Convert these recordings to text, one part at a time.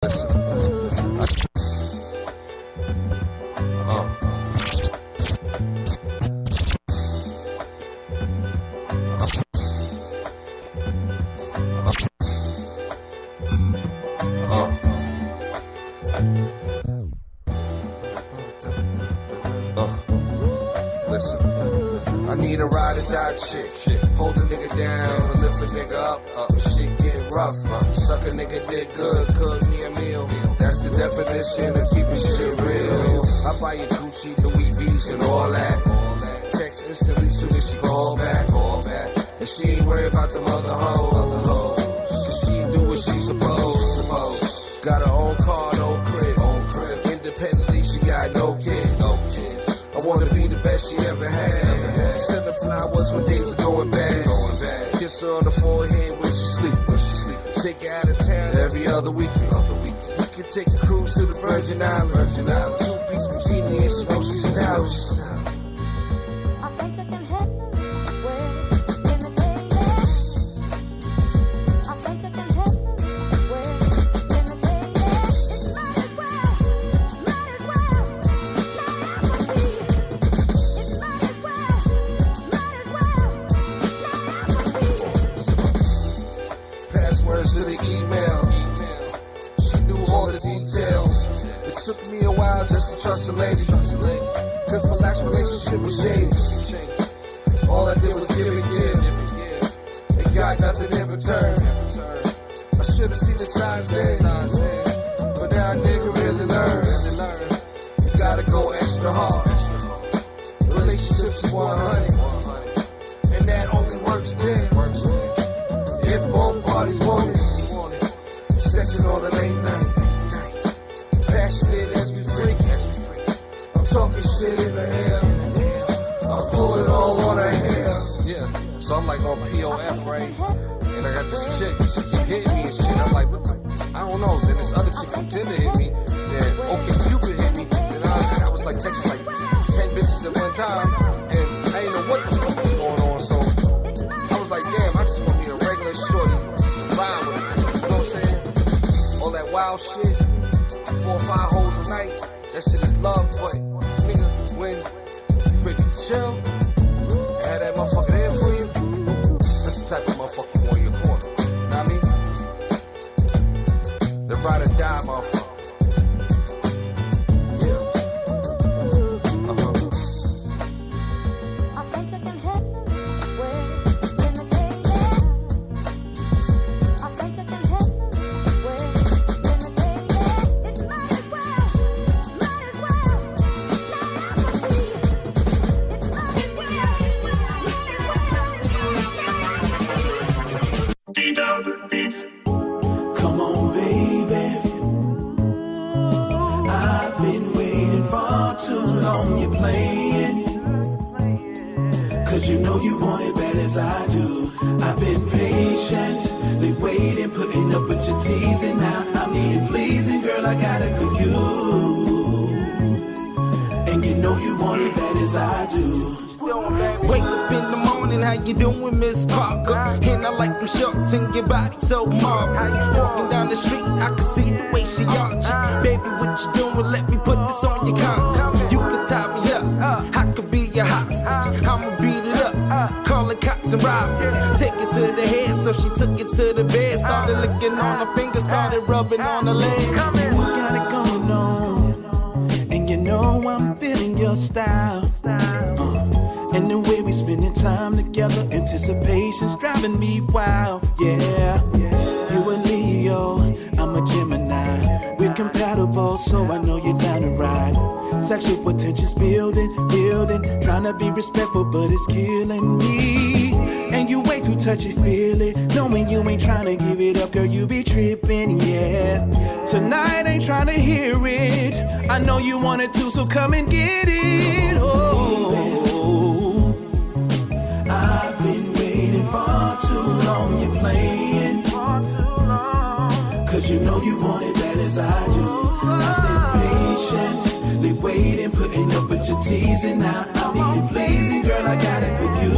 I need a ride or die chick. Hold a nigga down and lift a nigga up. When shit get rough, suck a nigga dick good, cook me a meal. That's the definition of keeping shit real. I buy you Gucci, Louis V's and all that. Text instantly soon as she call back. And she ain't worried about them other hoes. Cause she do what she supposed. Got her own car, no crib. Independently, she got no kids. I wanna be the best she ever had. Send her flowers when days are going bad. Kiss her on the forehead when she sleep. Take her out of town every other weekend. We can take a cruise to the Virgin Islands. Two-piece bikini and she knows she's stylish. Took me a while just to trust a lady, cause my last relationship was shady. All I did was give and give, and got nothing in return. I should've seen the signs then, but now a nigga really learns. You gotta go extra hard. Relationships 100, and that only works then if both parties want it. Sexing on a late night, passionate as we freak. I'm talking shit in the air. I'm pulling all on her hair. Yeah, so I'm like on POF, right? And I got this chick, she keep hitting me and shit. I'm like, what the? I don't know. Then this other chick contender hit me. Then OkCupid hit me. And I was like texting like 10 bitches at one time. And I didn't know what the fuck was going on. So I was like, damn, I just want me a regular shorty just to ride with it. You know what I'm saying? All that wild shit. 4 or 5 hoes a night, that shit is love, but nigga, when you ready to chill, and have that motherfucker there for you, that's the type of motherfucker you want in your corner. Know what I mean? The ride or die motherfucker. Come on, baby. I've been waiting far too long. You're playing, cause you know you want it bad as I do. I've been patiently waiting, putting up with your teasing. Now I'm needing pleasing, girl, I got it for you. And you know you want it bad as I do. Wake up in the morning, how you doing, Miss Parker? And I like them shorts and your body so marvelous. Walking down the street, I can see the way she arching. Baby, what you doing? Let me put this on your conscience. You can tie me up, I could be your hostage. I'ma beat it up, call the cops and robbers. Take it to the head, so she took it to the bed. Started licking on her fingers, started rubbing on her leg. You got it going on, and you know I'm feeling your style. And the way we spending time together, anticipation's driving me wild, yeah. You a Leo, I'm a Gemini. We're compatible, so I know you're down to ride. Sexual potential's building. Trying to be respectful, but it's killing me. And you way too touchy-feely, knowing you ain't trying to give it up, girl, you be tripping, yeah. Tonight ain't trying to hear it. I know you want it too, so come and get it. Oh. I've been waiting far too long, you're playing, cause you know you want it bad as I do. I've been patiently waiting, putting up with your teasing. Now I need it pleasing, girl, I got it for you.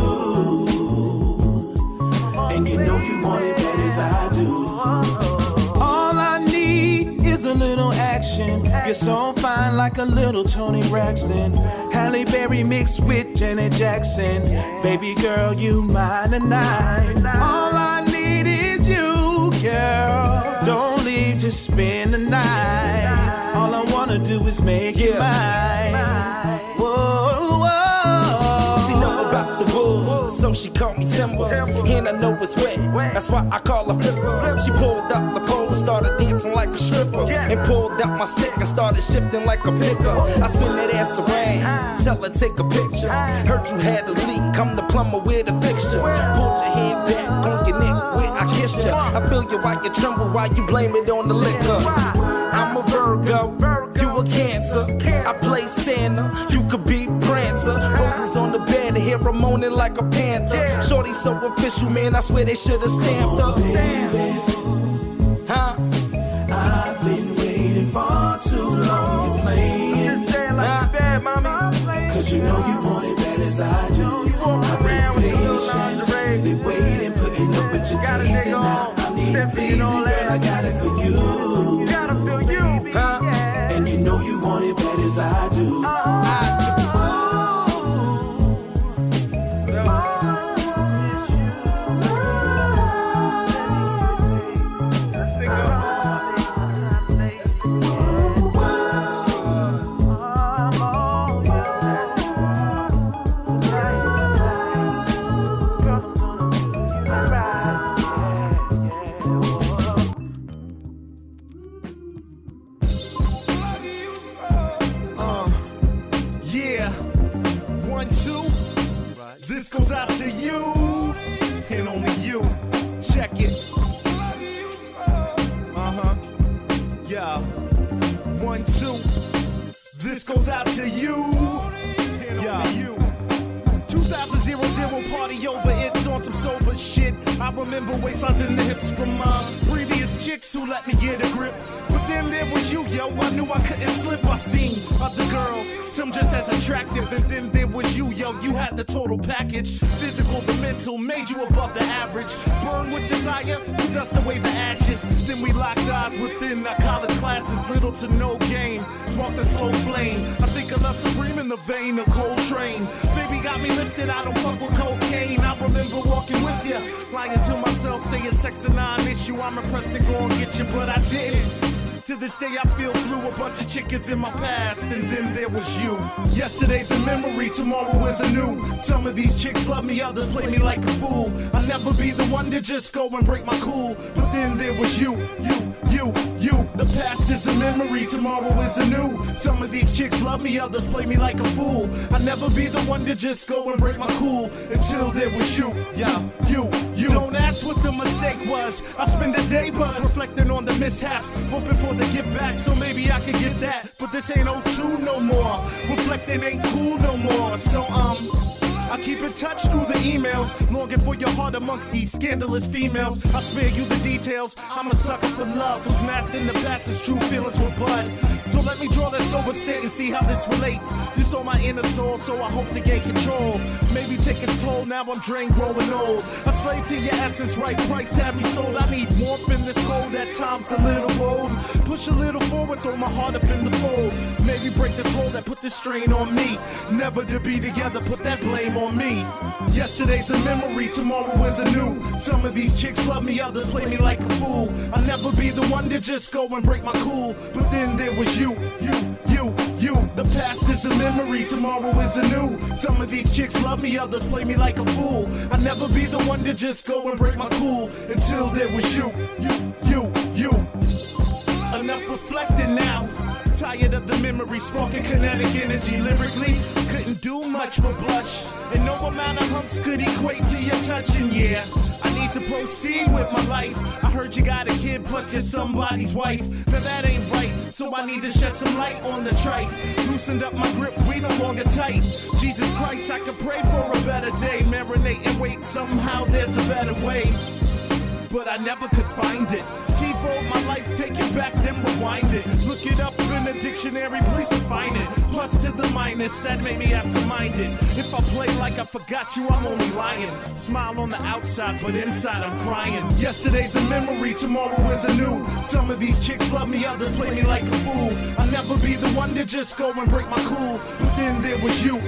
And you know you want it bad as I do. All I need is a little action. You're so fine like a little Tony Braxton. Halle Berry mixed with Janet Jackson. Baby girl, you mine tonight. All I need is you, girl. Don't leave, just spend the night. All I wanna do is make you mine. Whoa, whoa. She know about the wood, so she called me Simba. And I know it's wet, that's why I call her Flipper. She pulled out the pole and started dancing like a stripper. And pulled out my stick and started shifting like a picker. I spin that ass around, tell her take a picture. Heard you had a leak, come the plumber with a fixture. Pulled your head back on your neck where I kissed you. I feel you while you tremble, while you blame it on the liquor. I'm a Virgo, you a Cancer. I play Santa, you could be Prancer. Roses on the bed, hear her moaning like a panther. Shorty so official, man, I swear they should've stamped her. Baby, Huh? I've been waiting far too long. You're playing, cause you know you want it bad as I do. I've been patient, been waiting, putting up with your teasing. Now I need it pleasing, girl, I got it for you. Huh? And you know you want it bad as I do. This goes out to you, and only you. Check it. Yeah. 1, 2. This goes out to you, and only you. 2000 party over, it's on some sober shit. I remember waistlines in the hips from my previous chicks who let me get a grip. But then there was you, yo, I knew I couldn't slip. I seen other girls, some just as attractive. And then there was you, yo, you had the total package. Physical, the mental, made you above the average. Burn with desire, you dust away the ashes. Then we locked eyes within our college classes. Little to no gain, sparked a slow flame. I think of love supreme in the vein of Coltrane. Baby got me lifted, I don't fuck with cocaine. I remember walking with you, lying to myself, saying sex a non-issue. I'm impressed to go and get you, but I didn't. To this day I feel blue, a bunch of chickens in my past, and then there was you. Yesterday's a memory, tomorrow is a new. Some of these chicks love me, others play me like a fool. I'll never be the one to just go and break my cool. But then there was you. The past is a memory, tomorrow is a new. Some of these chicks love me, others play me like a fool. I'll never be the one to just go and break my cool. Until there was you. You. Don't ask what the mistake was. I spend the day buzz reflecting on the mishaps, hoping for the get back, so maybe I could get that. But this ain't 02 no more. Reflecting ain't cool no more. So I keep in touch through the emails, longing for your heart amongst these scandalous females. I spare you the details. I'm a sucker for love, who's masked in the past his true feelings with blood. So let me draw that sober state and see how this relates. You saw my inner soul, so I hope to gain control. Maybe take its toll, now I'm drained, growing old. A slave to your essence, right price have me sold. I need warmth in this cold, at times a little bold. Push a little forward, throw my heart up in the fold. Maybe break this hold that put this strain on me. Never to be together, put that blame on me. Yesterday's a memory, tomorrow is a new. Some of these chicks love me, others play me like a fool. I'll never be the one to just go and break my cool. But then there was you. The past is a memory, tomorrow is a new. Some of these chicks love me, others play me like a fool. I'll never be the one to just go and break my cool. Until there was you. Enough reflecting now. Tired of the memory, sparking kinetic energy lyrically. Couldn't do much but blush, and no amount of humps could equate to your touching. Yeah, I need to proceed with my life. I heard you got a kid, plus you're somebody's wife. Now that ain't right, so I need to shed some light on the trife. Loosened up my grip, we no longer tight. Jesus Christ, I could pray for a better day. Marinate and wait, somehow there's a better way. But I never could find it. T-fold my life, take it back, then rewind it. Look it up in the dictionary, please define it. Plus to the minus, that made me absent-minded. If I play like I forgot you, I'm only lying. Smile on the outside, but inside I'm crying. Yesterday's a memory, tomorrow is a new. Some of these chicks love me, others play me like a fool. I'll never be the one to just go and break my cool. But then there was you.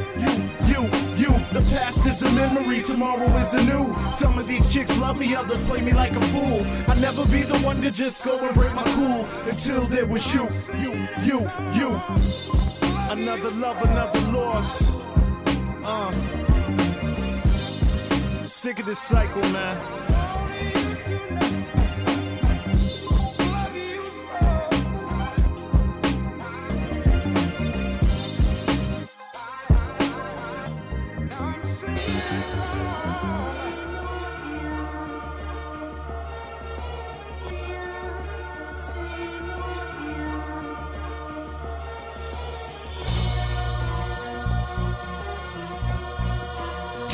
The past is a memory, tomorrow is a new. Some of these chicks love me, others play me like a fool. I'll never be the one to just go and break my cool. Until there was you. Another love, another loss. Sick of this cycle, man.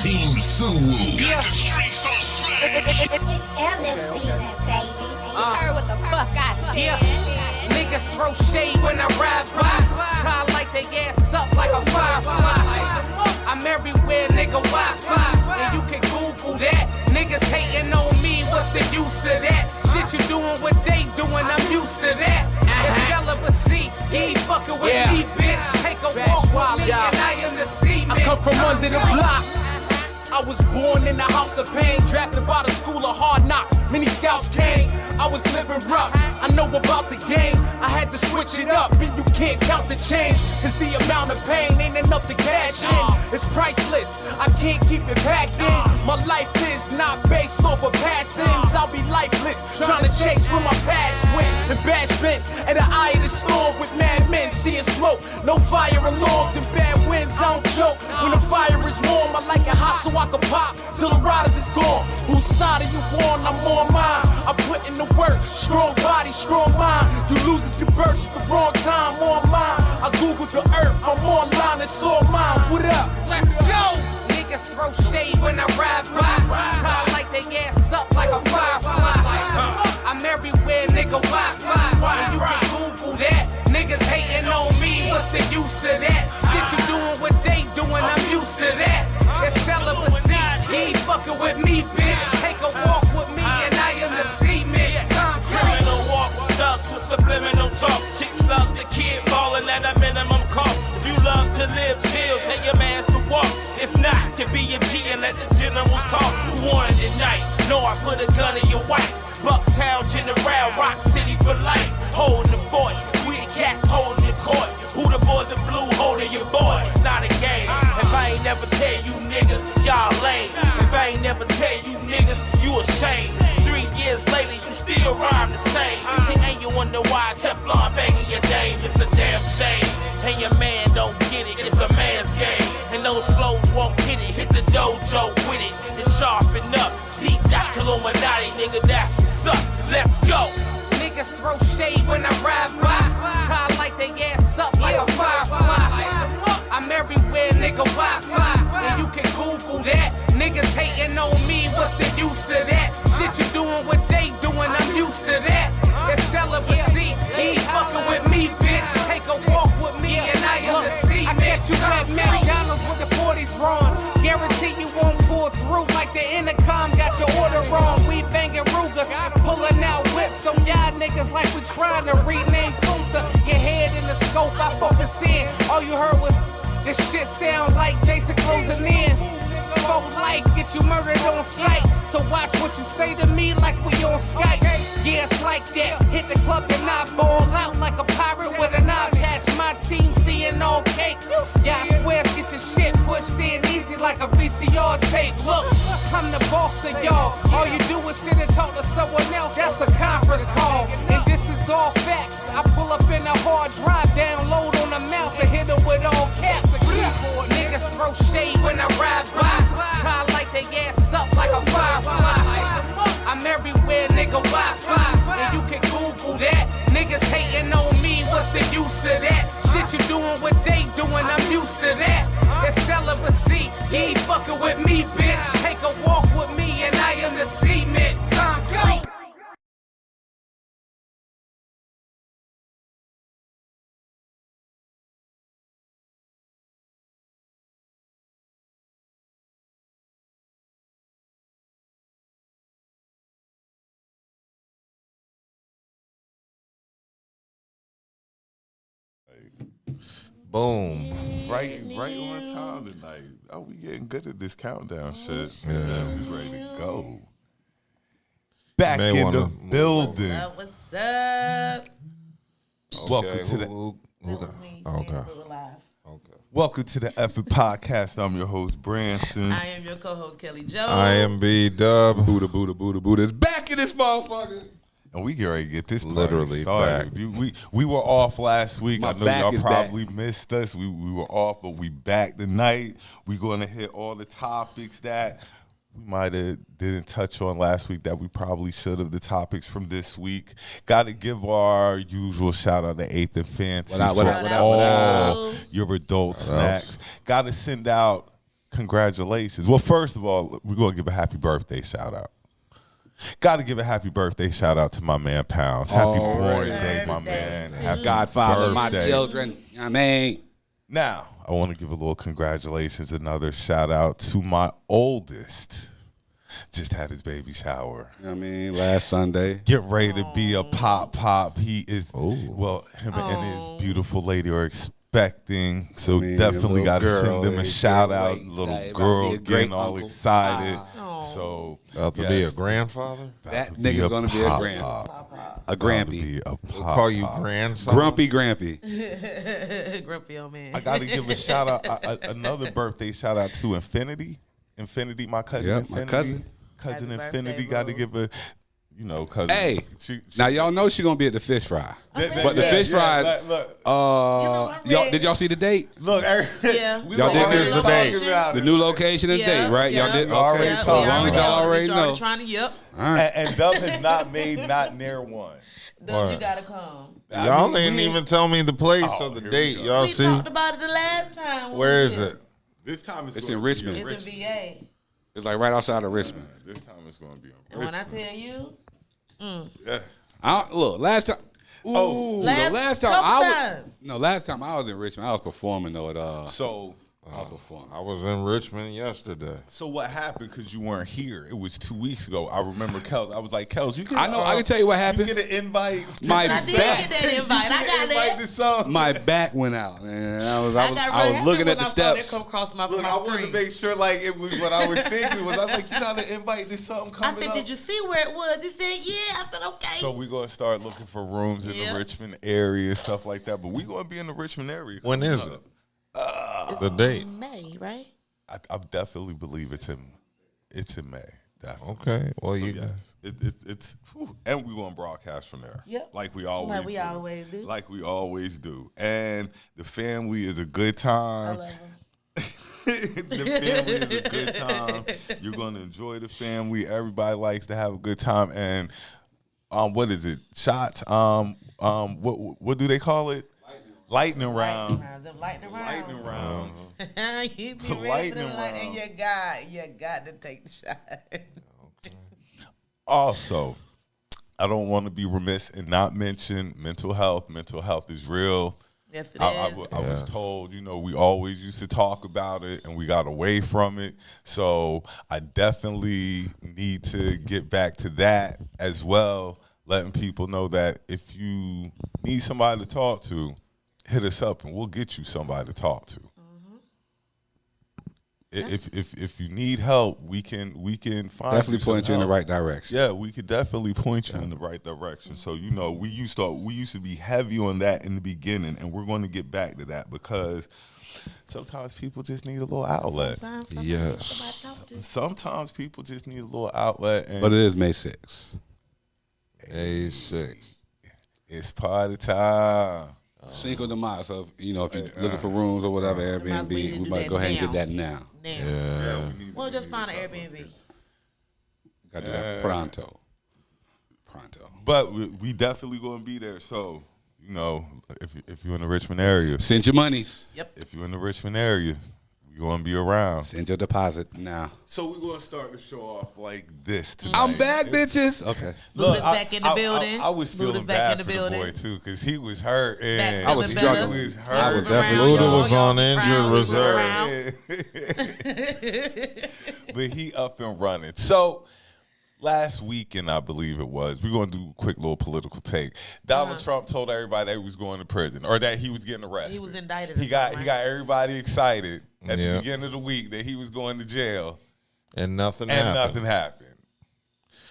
Team Suwu. Got the streets on smash. It's LF season, baby. You heard what the fuck I said. Niggas throw shade when I ride by. Tie like they ass up like a firefly. I'm everywhere, nigga, Wi-Fi. And you can Google that. Niggas hating on me, what's the use of that? Shit you doing what they doing, I'm used to that. It's celibacy, he ain't fucking with me, bitch. Take a walk with me and I am the seaman. I come from under the block. I was born in a house of pain, drafted by the school of hard knocks. Many scouts came, I was living rough. I know about the game, I had to switch it up. And you can't count the change, cause the amount of pain ain't enough to cash in. It's priceless, I can't keep it back in. My life is not based off of passings. I'll be lifeless, trying to chase where my past went. And bash bent at the eye of the storm with mad men seeing smoke. No fire alarms and bad winds, I don't joke. When the fire is warm, I like it hot so I can pop till the riders is gone. Whose side are you on? I'm on mine. I put in the work, strong body, strong mind. You lose if you burst at the wrong time, on mine. I googled the earth, I'm online, it's all mine. What up? Let's go! Niggas throw shade when I ride by. Tie like they ass up like a firefly. I'm everywhere, nigga, Wi-Fi. And you can Google that. Niggas hating on me, what's the use of that? Shit you doing what they doing, I'm used to that. It's celibacy, he ain't fucking with me, bitch. Take a walk with me and I am the seaman. Criminal walk, thugs with subliminal talk. Chicks love the kid, ballin' at a minimum cost. If you love to live, chill, tell your mans to walk. If not, to be a G and let the generals talk. You wanted tonight, know I put a gun in your wife. Bucktown General, Rock City for life. Holding the fort, we the cats holding the court. Who the boys in blue holding your boy? It's not a game. If I ain't never tell you niggas, y'all lame. If I ain't never tell you niggas, you ashamed. 3 years later, you still rhyme the same. See, ain't you wonder why Teflon banging your dame? It's a damn shame. And your man don't get it, it's a man's game. And those flows won't hit it, hit the dojo with it. It's sharpen up. Z-Doc Illuminati, nigga, that's what's up. Let's go. Niggas throw shade when I ride by. Tie like they ass up like a firefly. I'm everywhere, nigga, Wi-Fi. And you can Google that. Niggas hating on me, what's the use of that? Shit you doing what they doing, I'm used to that. It's celibacy, he ain't fucking with me, bitch. Take a walk with me and I am the seaman. I catch you at McDonald's with the 40s wrong. Guarantee you won't pull through like the intercom got your order wrong. We banging Rugas, pulling out whips on y'all niggas like we trying to rename Boomsa. Your head in the scope, I focus in. All you heard was this shit sound like Jason closing in. For life, get you murdered on sight. So watch what you say to me like we on Skype. Yeah, it's like that. Hit the club and I ball out like a pirate with an eye patch. My team seeing all cake. Yeah, I swear, get your shit pushed in easy like a VCR tape. Look, I'm the boss of y'all. All you do is sit and talk to someone else. That's a conference call. And this is all facts. I pull up in a hard drive, download on the mouse and hit it with all caps. Niggas throw shade when I ride by. Tie like they ass up like a firefly. I'm everywhere, nigga, Wi-Fi. And you can Google that. Niggas hating on me, what's the use of that? Shit you doing what they doing, I'm used to that. It's celibacy, he ain't fucking with me, bitch. Take a walk with me and I am the cement. Concrete. Boom. Right on time tonight. Oh, we getting good at this countdown shit. Yeah, we ready to go. Back in the building. What's up? Welcome to the. Okay. Welcome to the Effort Podcast. I'm your host, Branson. I am your co-host, Kelli Jo. I am B.D.U.B. Budha is back in this motherfucker. And we get ready to get this literally started. Back. We were off last week. I know y'all probably missed us. We were off, but we back tonight. We're going to hit all the topics that we might have didn't touch on last week that we probably should have. The topics from this week. Got to give our usual shout out to 8th and Fancy for all your adult snacks. Got to send out congratulations. Well, first of all, we're going to give a happy birthday shout out. Got to give a happy birthday shout out to my man Pounds. Happy birthday, my man. Happy Godfather, birthday. my children. I mean. Now, I want to give a little congratulations, another shout out to my oldest. Just had his baby shower. I mean, last Sunday. Get ready to be a pop. He is, well, him and his beautiful lady are expecting. So definitely got to send them a shout out. Little girl getting all excited. So about to be a grandfather. That nigga's gonna be a a grampy. We'll call you grandson. Grampy. Grumpy old man. I got to give a shout out, another birthday shout out to Infinity. Infinity, my cousin. Infinity. My cousin Infinity. Got to give a. You know, cousin. Hey, now y'all know she's gonna be at the fish fry, but the fish fry. Did y'all see the date? Look, y'all did see the date, the new location and date, right? Y'all did already. As long as y'all already know. And Dub has not made not near one. Dub, you gotta come. Y'all didn't even tell me the place or the date. Y'all see? We talked about it the last time. Where is it? This time it's in Richmond. It's in VA. It's like right outside of Richmond. This time it's gonna be in Richmond. And when I tell you. Yeah. Look, last time. Last time I was in Richmond. I was performing though. I was in Richmond yesterday. So what happened? Because you weren't here. It was 2 weeks ago. I remember Kels. I was like, Kels, you can. I know. I can tell you what happened. You get an invite. I did get that invite. I got that. My back went out, man. I was looking at the steps. Come across my I wanted to make sure like it was what I was thinking. I was like, you got an invite to something coming I said, up. did you see where it was? He said, yeah. I said, okay. So we're gonna start looking for rooms in the Richmond area and stuff like that. But we're gonna be in the Richmond area. When is it? The date? May, right? I definitely believe it's in May. Definitely. Okay. Well, yes, it's and we're gonna broadcast from there. Yep. Like we always do. Like we always do. And the family is a good time. I love them. The family is a good time. You're gonna enjoy the family. Everybody likes to have a good time. And what is it? Shots. What do they call it? Lightning round. The lightning rounds. Lightning rounds. You be ready for the lightning. You got to take the shot. Also, I don't want to be remiss and not mention mental health. Mental health is real. Yes, it is. I was told, we always used to talk about it, and we got away from it. So I definitely need to get back to that as well, letting people know that if you need somebody to talk to, hit us up and we'll get you somebody to talk to. If you need help, we can find definitely point you in the right direction. Yeah, we could definitely point you in the right direction. So we used to be heavy on that in the beginning, and we're going to get back to that because sometimes people just need a little outlet. Sometimes people just need a little outlet. But it is May 6th. May 6th. It's party time. Cinco de Mayo. So if you're looking for rooms or whatever, Airbnb, we might go ahead and get that now. Yeah. We'll just find an Airbnb. Got to do that pronto. But we definitely going to be there. So if you're in the Richmond area, send your monies. Yep. If you're in the Richmond area, we're going to be around. Send your deposit now. So we're going to start the show off like this tonight. I'm back, bitches. Okay. Buddha's back in the building. I was feeling bad for the boy, too, because he was hurt. And I was struggling. He was hurt. Buddha was on injured reserve. But he up and running. So last weekend, I believe it was. We're going to do a quick little political take. Donald Trump told everybody that he was going to prison or that he was getting arrested. He was indicted. He got everybody excited at the beginning of the week that he was going to jail, and nothing happened.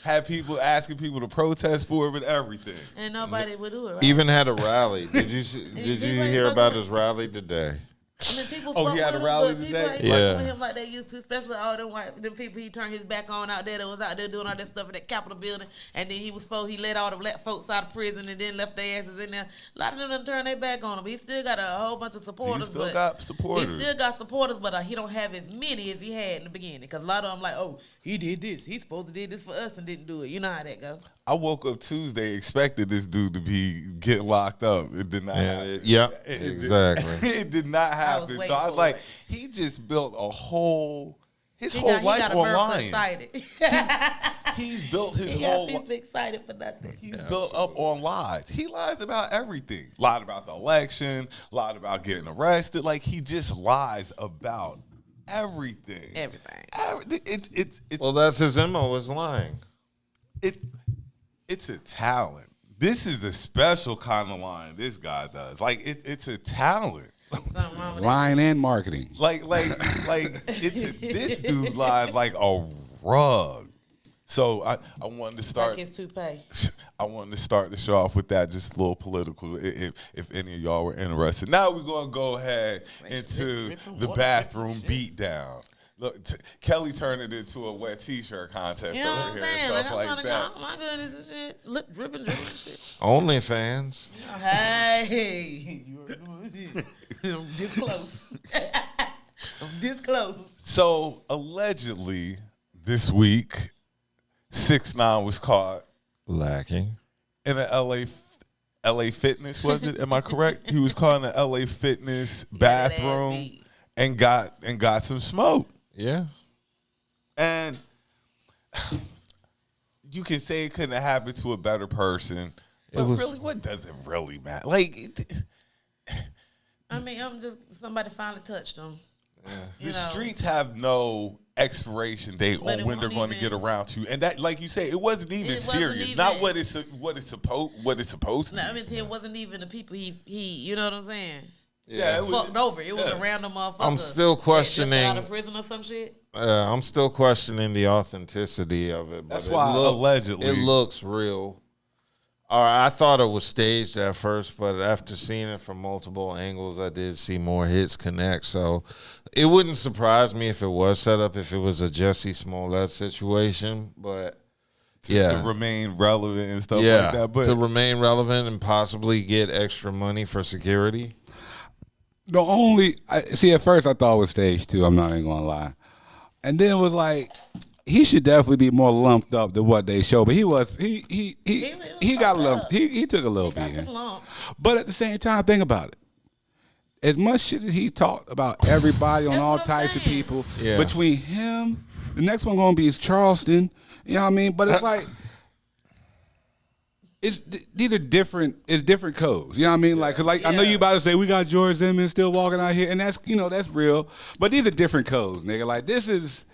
Had people asking people to protest for it, but everything, and nobody would do it. Right? Even had a rally. Did you hear about his rally today? I mean, people he had a rally today? People ain't fucking with him like they used to, especially all them people he turned his back on out there that was out there doing all that stuff in that Capitol building, and then he let all the black folks out of prison and then left their asses in there. A lot of them done turned their back on him. He still got a whole bunch of supporters. He still got supporters, but he don't have as many as he had in the beginning. Because a lot of them like, oh, he did this. He's supposed to did this for us and didn't do it. You know how that go. I woke up Tuesday expected this dude to be getting locked up. It did not happen. Exactly. It did not happen. So I was like, he just built his whole life on lying. He's built his whole life. People excited for nothing. He's built up on lies. He lies about everything. Lied about the election, lied about getting arrested. Like, he just lies about everything. It's well, that's his MO, is lying. It's a talent. This is a special kind of lying this guy does. Like, it's a talent. Lying and marketing. Like this dude lies like a rug. So I wanted to start. Like his toupee. I wanted to start the show off with that, just a little political, if any of y'all were interested. Now we're gonna go ahead into the bathroom beatdown. Look, Kelly turned it into a wet T-shirt contest you know over here and stuff like that. Oh my goodness, and shit, lip dripping and shit. OnlyFans. Hey, I'm this close. I'm this close. So allegedly, this week, 6ix9ine was caught lacking in an LA Fitness. Was it? Am I correct? He was caught in an LA Fitness bathroom and got some smoke. Yeah. And you can say it couldn't have happened to a better person, but really, what does it really matter? Like, I mean, I'm just somebody finally touched him. Yeah. The streets have no expiration date on when they're going to get around to, and that, like you say, it wasn't even serious. Not what it's supposed to. No, I mean, it wasn't even the people he you know what I'm saying? Yeah, it was fucked over. It was a random motherfucker. I'm still questioning. Just out of prison or some shit. I'm still questioning the authenticity of it. But that's why allegedly it looks real. All right, I thought it was staged at first, but after seeing it from multiple angles, I did see more hits connect. So it wouldn't surprise me if it was set up, if it was a Jussie Smollett situation. But to remain relevant and stuff like that. But to remain relevant and possibly get extra money for security. At first I thought it was staged too. I'm not even gonna lie, and then it was like he should definitely be more lumped up than what they show. But he got lumped. He took a little bit. But at the same time, think about it. As much shit as he talked about everybody on all types of people, between him, the next one gonna be is Charleston. You know what I mean? But it's like. These are different. It's different codes. You know what I mean? Like, I know you about to say we got George Zimmerman still walking out here, and that's that's real. But these are different codes, nigga. Like this is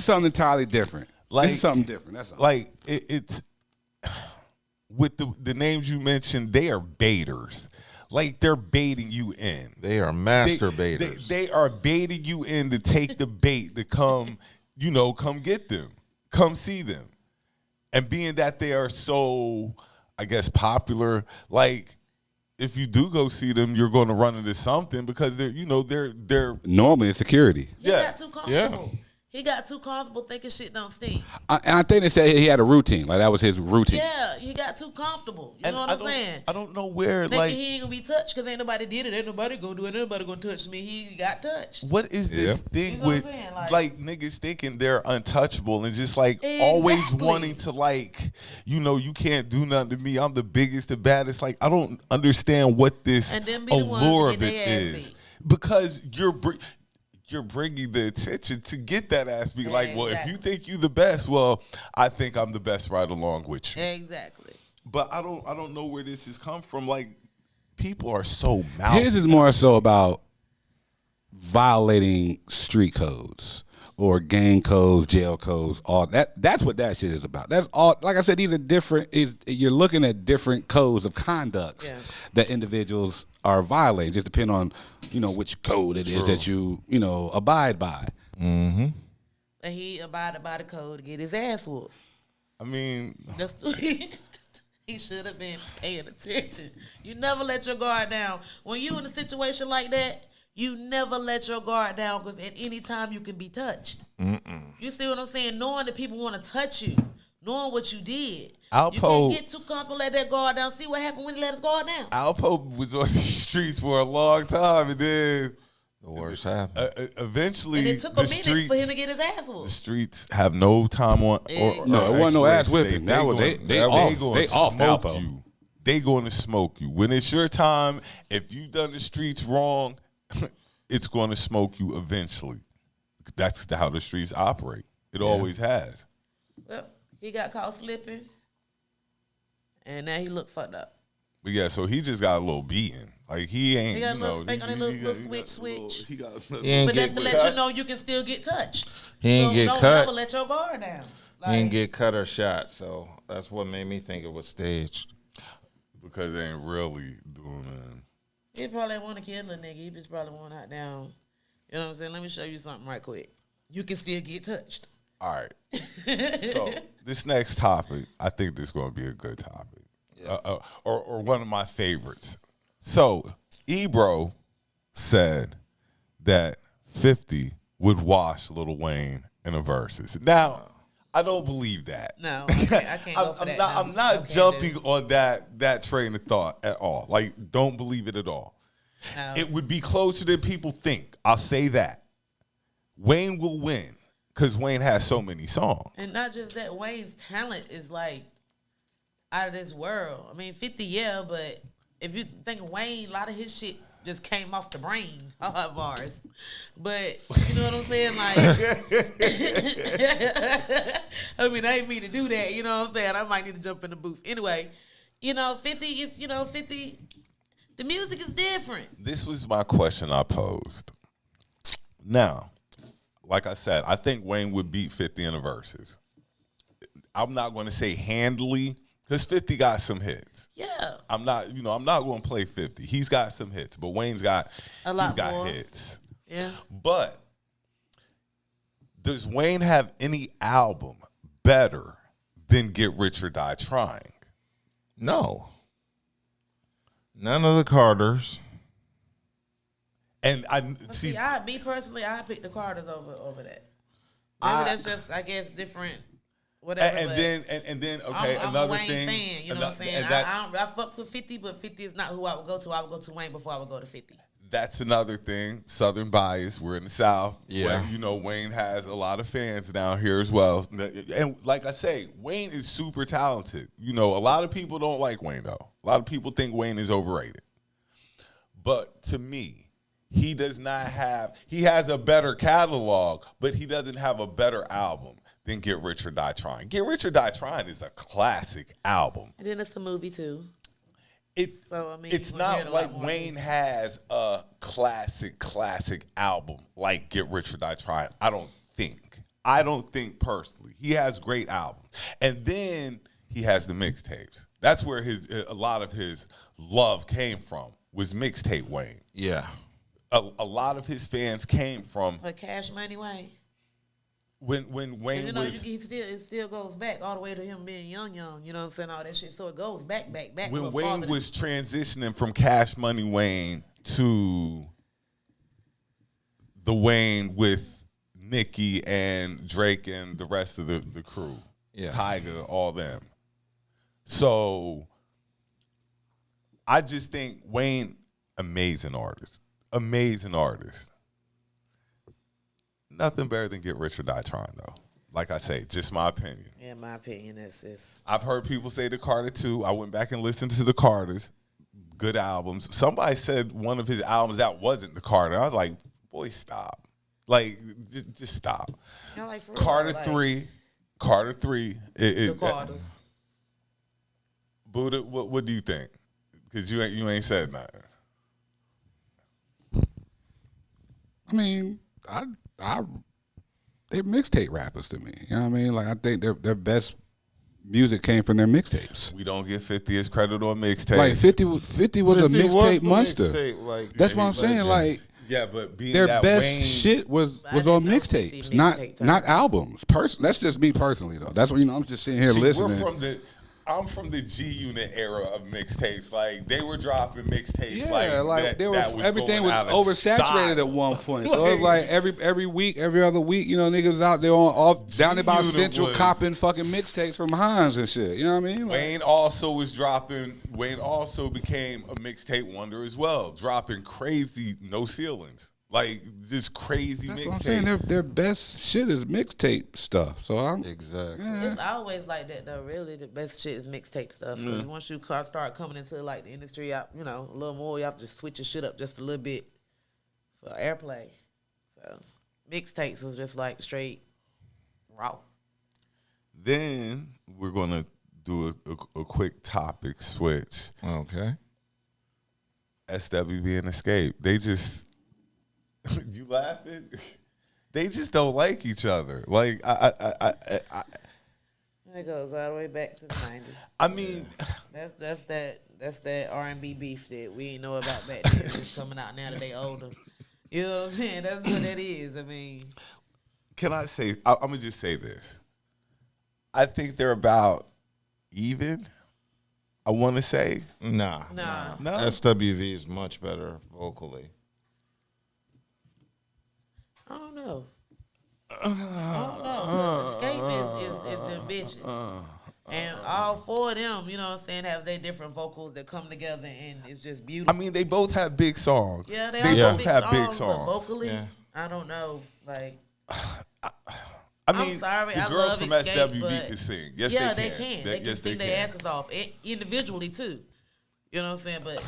something entirely different. Like, this is something different. That's all. Like it's with the names you mentioned. They are baiters. Like they're baiting you in. They are master baiters. They are baiting you in to take the bait to come. Come get them. Come see them. And being that they are so, I guess, popular, like if you do go see them, you're going to run into something because they're normally it's security. He got too comfortable. He got too comfortable thinking shit don't stink. And I think they said he had a routine. Like that was his routine. Yeah, he got too comfortable. You know what I'm saying? I don't know where. Thinking he ain't gonna be touched because ain't nobody did it. Ain't nobody gonna do it. Ain't nobody gonna touch me. He got touched. What is this thing with like niggas thinking they're untouchable and just like always wanting to you can't do nothing to me. I'm the biggest, the baddest. Like I don't understand what this allure of it is because you're bringing the attention to get that ass beat. Like, well, if you think you the best, well, I think I'm the best right along with you. Exactly. But I don't know where this has come from. Like, people are so mouthy. His is more so about violating street codes or gang codes, jail codes, all that's what that shit is about. That's all. Like I said, these are different. You're looking at different codes of conducts that individuals are violating, just depending on which code it is that you abide by. Mm-hmm. And he abided by the code to get his ass whooped. I mean, he should have been paying attention. You never let your guard down when you in a situation like that. You never let your guard down because at any time you can be touched. You see what I'm saying? Knowing that people want to touch you, knowing what you did. You can't get too comfortable, let that guard down. See what happened when he let his guard down. Alpo was on the streets for a long time, and then the worst happened. Eventually, and it took a minute for him to get his ass whooped. The streets have no time on. No, it wasn't no ass whipping. They off Alpo. You. They going to smoke you when it's your time. If you done the streets wrong, it's going to smoke you eventually. That's how the streets operate. It always has. Well, he got caught slipping, and now he look fucked up. But yeah, so he just got a little beaten. Like he ain't. He got a little spank on his little switch. But that's to let you know you can still get touched. He ain't get cut. Don't never let your guard down. He ain't get cut or shot, so that's what made me think it was staged. Because they ain't really doing that. He probably didn't want to kill a nigga. He just probably want to knock down. You know what I'm saying? Let me show you something right quick. You can still get touched. All right. So this next topic, I think this is going to be a good topic. Yeah. Or one of my favorites. So Ebro said that 50 would wash Lil Wayne in a verses. Now, I don't believe that. No, I can't go for that. I'm not jumping on that train of thought at all. Like, don't believe it at all. No. It would be closer than people think. I'll say that. Wayne will win because Wayne has so many songs. And not just that, Wayne's talent is like out of this world. I mean, 50, yeah, but if you think of Wayne, a lot of his shit just came off the brain of ours. But you know what I'm saying? Like, I mean, I ain't mean to do that. You know what I'm saying? I might need to jump in the booth. Anyway, 50 is, 50, the music is different. This was my question I posed. Now, like I said, I think Wayne would beat 50 in the verses. I'm not going to say handily, because 50 got some hits. Yeah. I'm not going to play 50. He's got some hits, but Wayne's got more hits. Yeah. But does Wayne have any album better than Get Rich or Die Trying? No. None of the Carters. And me personally, I pick the Carters over that. Maybe that's just, I guess, different. Whatever, and then okay, I'm another a Wayne thing. Fan, you know what I'm saying? I fucks with 50, but 50 is not who I would go to. I would go to Wayne before I would go to 50. That's another thing. Southern bias. We're in the South. Yeah. Wayne has a lot of fans down here as well. And like I say, Wayne is super talented. A lot of people don't like Wayne, though. A lot of people think Wayne is overrated. But to me, he does not have, he has a better catalog, but he doesn't have a better album than Get Rich or Die Trying. Get Rich or Die Trying is a classic album. And then it's a movie, too. It's not like Wayne has a classic album like Get Rich or Die Trying. I don't think personally. He has great albums. And then he has the mixtapes. That's where a lot of his love came from, was mixtape Wayne. Yeah. A lot of his fans came from Cash Money Wayne. When Wayne was, it still goes back all the way to him being young, you know what I'm saying, all that shit. So it goes back. When Wayne was transitioning from Cash Money Wayne to the Wayne with Nicki and Drake and the rest of the crew, Tyga, all them. So I just think Wayne, amazing artist. Nothing better than Get Rich or Die Trying, though. Like I say, just my opinion. Yeah, my opinion is. I've heard people say the Carter too. I went back and listened to the Carters. Good albums. Somebody said one of his albums that wasn't the Carter. I was like, boy, stop. Like, just stop. Like Carter real, 3. Carter 3. The Carters. Budha, what do you think? Because you ain't said nothing. I mean, they're mixtape rappers to me. You know what I mean? Like I think their best music came from their mixtapes. We don't give 50 his credit on mixtapes. Like 50 was a mixtape monster. Like, that's what I'm saying. Like yeah, but being their that best Wayne, shit was on mixtapes, not albums. That's just me personally though. That's what I'm just sitting here listening. I'm from the G Unit era of mixtapes. Like they were dropping mixtapes. Yeah, everything was oversaturated at one point. So it was like every week, every other week, niggas was out there down there by Central copping fucking mixtapes from Hines and shit. You know what I mean? Like, Wayne also was dropping. Wayne also became a mixtape wonder as well, dropping crazy No Ceilings. Like just crazy mixtape. That's what I'm saying. Their best shit is mixtape stuff. So I'm exactly. It's always like that though. Really, the best shit is mixtape stuff. Because once you start coming into like the industry, a little more, you have to switch your shit up just a little bit for airplay. So mixtapes was just like straight raw. Then we're gonna do a quick topic switch. Okay. SWV and Escape. They just. You laughing? They just don't like each other. Like It goes all the way back to the 90s. I mean, that's that R&B beef that we ain't know about back then. It's coming out now that they older. You know what I'm saying? That's what that is. I mean, can I say? I'm gonna just say this. I think they're about even. I want to say no. SWV is much better vocally. I don't know. Escape is them bitches. And all four of them, you know what I'm saying, have their different vocals that come together and it's just beautiful. I mean, they both have big songs. Yeah, they both have big big songs. Vocally, I don't know. Like, I mean, I'm sorry, the I girls love from Escape, SWV can sing. Yes, yeah, they can. They can sing their asses off individually too. You know what I'm saying? But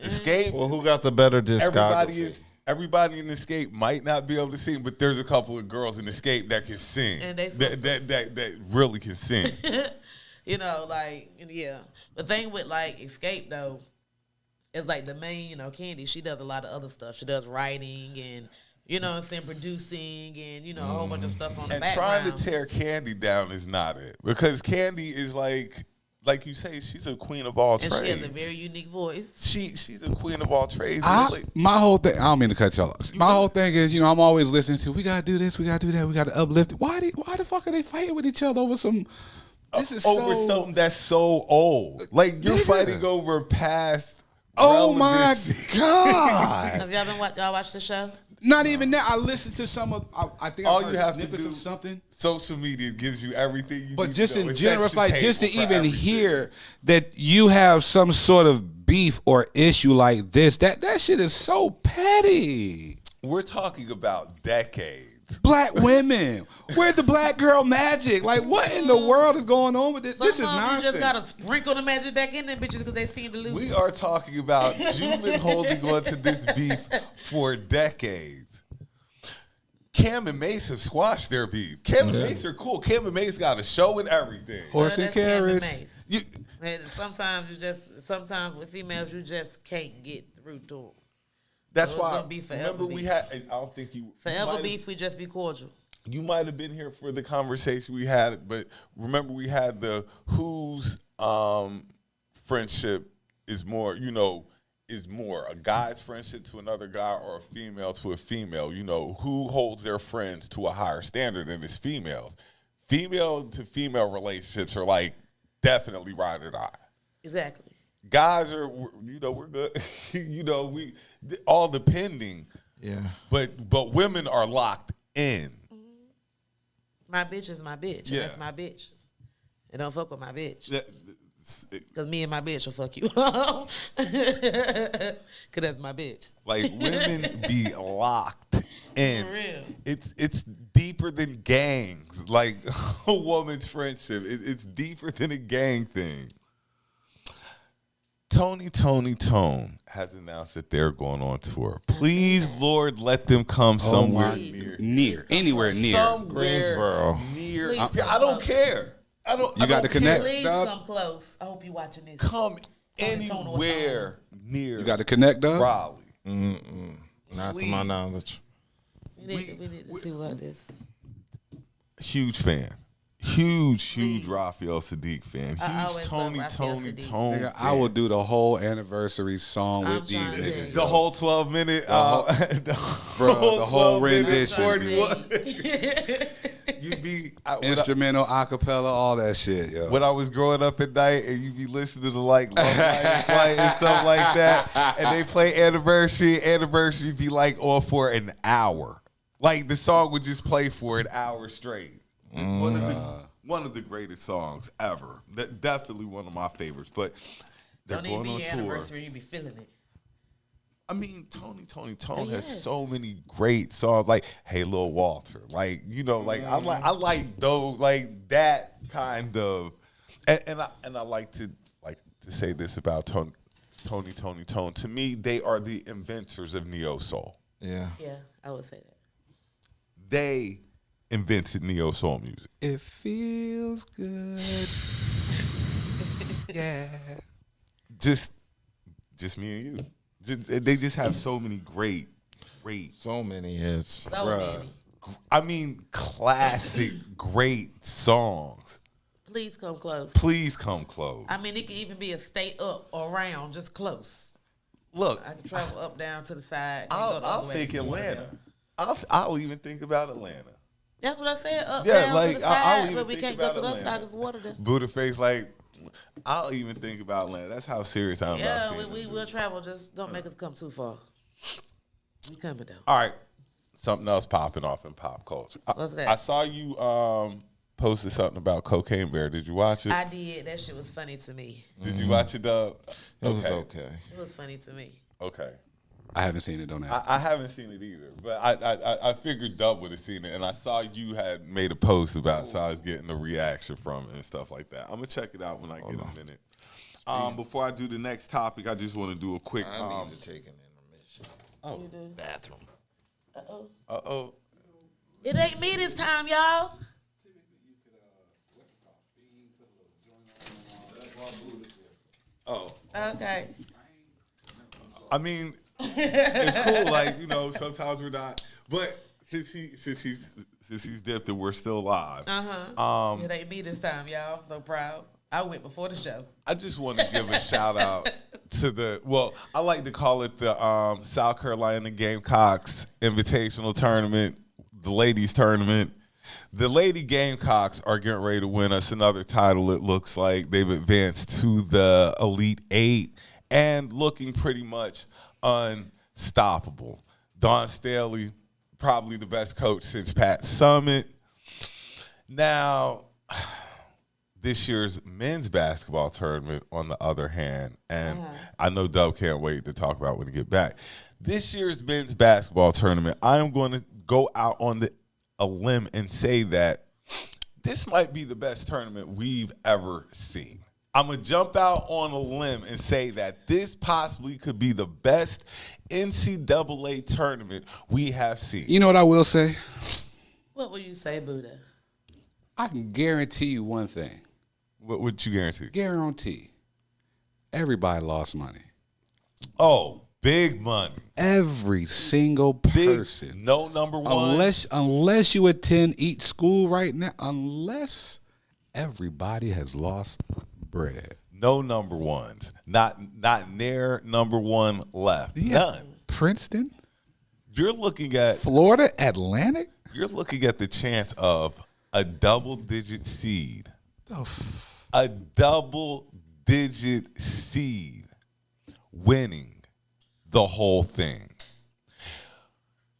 Escape. Well, who got the better discography? Everybody in Escape might not be able to sing, but there's a couple of girls in Escape that can sing. And they that really can sing. The thing with like Escape though, is like the main, Candy, she does a lot of other stuff. She does writing and producing and a whole bunch of stuff on the background. And trying to tear Candy down is not it. Because Candy is like you say, she's a queen of all trades. And she has a very unique voice. She's a queen of all trades. My whole thing, I don't mean to cut y'all off. My whole thing is, I'm always listening to, we got to do this, we got to do that, we got to uplift it. Why the fuck are they fighting with each other over some... something that's so old. Like, you're fighting over past... Oh, my God. Have y'all watched the show? Not even that. I listened to some of. I think all I you have to snippets do. of something. Social media gives you everything. You but need just to know. in It general, sets the like just to table for even everything. hear that you have some sort of beef or issue like this, that shit is so petty. We're talking about decades. Black women. Where's the black girl magic? Like, what in the world is going on with this? This is nonsense. You just gotta sprinkle the magic back in them bitches because they seem to lose. We are talking about you've been holding on to this beef for decades. Cam and Mace have squashed their beef. Cam and Mace are cool. Cam and Mace got a show and everything. Horse and carriage. Sometimes with females, you just can't get through to them. That's so why. Remember, we had. I don't think you. Forever beef. We just be cordial. You might have been here for the conversation we had, but remember we had the whose friendship is more. Is more a guy's friendship to another guy or a female to a female. Who holds their friends to a higher standard than is females. Female to female relationships are like definitely ride or die. Exactly. Guys are, we're good. We all depending. Yeah. But women are locked in. My bitch is my bitch. Yeah. That's my bitch. And don't fuck with my bitch. Because me and my bitch will fuck you. Because that's my bitch. Like, women be locked in. For real. It's deeper than gangs. Like, a woman's friendship. It's deeper than a gang thing. Tony Tone has announced that they're going on tour. Please, Lord, let them come somewhere near. Anywhere near. Greensboro. Near. I don't care. You got to connect. Please come close. I hope you're watching this. Come anywhere near. You got to connect, Doug? Raleigh. Not to my knowledge. We need to see what this. Huge fan. Huge Raphael Sadiq fan. Huge Tony. Nigga, I will do the whole anniversary song with these niggas. The whole 12-minute, the whole rendition. You'd be instrumental, acapella, all that shit, yo. When I was growing up at night and you be listening to like Love Life Flight and stuff like that, and they play anniversary be like on for an hour. Like the song would just play for an hour straight. One of the greatest songs ever. Definitely one of my favorites. But they're going on tour. Don't even be anniversary, you be feeling it. I mean, Tony has so many great songs. Like Hey Lil Walter, like like I like those, like that kind of. And I like to say this about Tone. To me, they are the inventors of neo soul. Yeah, I would say that. They invented neo soul music. It feels good. Yeah. Just me and you. They just have so many great, so many hits. I mean, classic, great songs. Please come close. I mean, it can even be a stay up or around, just close. Look, I can travel up, down to the side. I'll think Atlanta. I'll even think about Atlanta. That's what I said. Up, down to the side, but we can't go to the other side because water there. Buddha face, like. I'll even think about Atlanta. That's how serious I am about seeing we will travel. Just don't make us come too far. We coming though. All right. Something else popping off in pop culture. What's that? I saw you posted something about Cocaine Bear. Did you watch it? I did. That shit was funny to me. Did you watch it, Dub? It was okay. It was funny to me. Okay. I haven't seen it, don't I? I haven't seen it either, but I figured Dub would have seen it, and I saw you had made a post about it, so I was getting a reaction from it and stuff like that. I'm going to check it out when I get a minute. Before I do the next topic, I just want to do a quick... I need to take an intermission. Oh, bathroom. Uh-oh. It ain't me this time, y'all. Oh. Okay. I mean... it's cool, like sometimes we're not, but since he's dipped and we're still live. It ain't me this time, y'all. So proud. I went before the show. I just want to give a shout out to I like to call it the South Carolina Gamecocks Invitational Tournament, the ladies tournament. The Lady Gamecocks are getting ready to win us another title. It looks like they've advanced to the Elite Eight and looking pretty much unstoppable. Dawn Staley, probably the best coach since Pat Summitt. Now, this year's men's basketball tournament, on the other hand, and I know Dub can't wait to talk about when we get back. This year's men's basketball tournament, I am going to go out on a limb and say that this might be the best tournament we've ever seen. I'm going to jump out on a limb and say that this possibly could be the best NCAA tournament we have seen. You know what I will say? What will you say, Buddha? I can guarantee you one thing. What would you guarantee? Guarantee. Everybody lost money. Oh, big money. Every single person. No number one. Unless you attend each school right now, unless everybody has lost bread. No number ones. Not near number one left. Yeah. None. Princeton. You're looking at Florida Atlantic. You're looking at the chance of a double-digit seed. A double-digit seed winning the whole thing.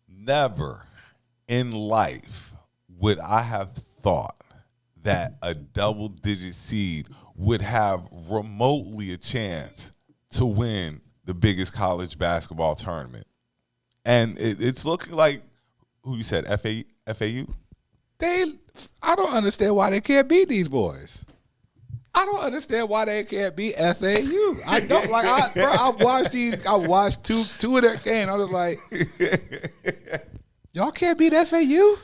Never in life would I have thought that a double-digit seed would have remotely a chance to win the biggest college basketball tournament. And it's looking like, who you said, FAU? I don't understand why they can't beat these boys. I don't understand why they can't beat FAU. I don't I watched two of their games. I was like, y'all can't beat FAU?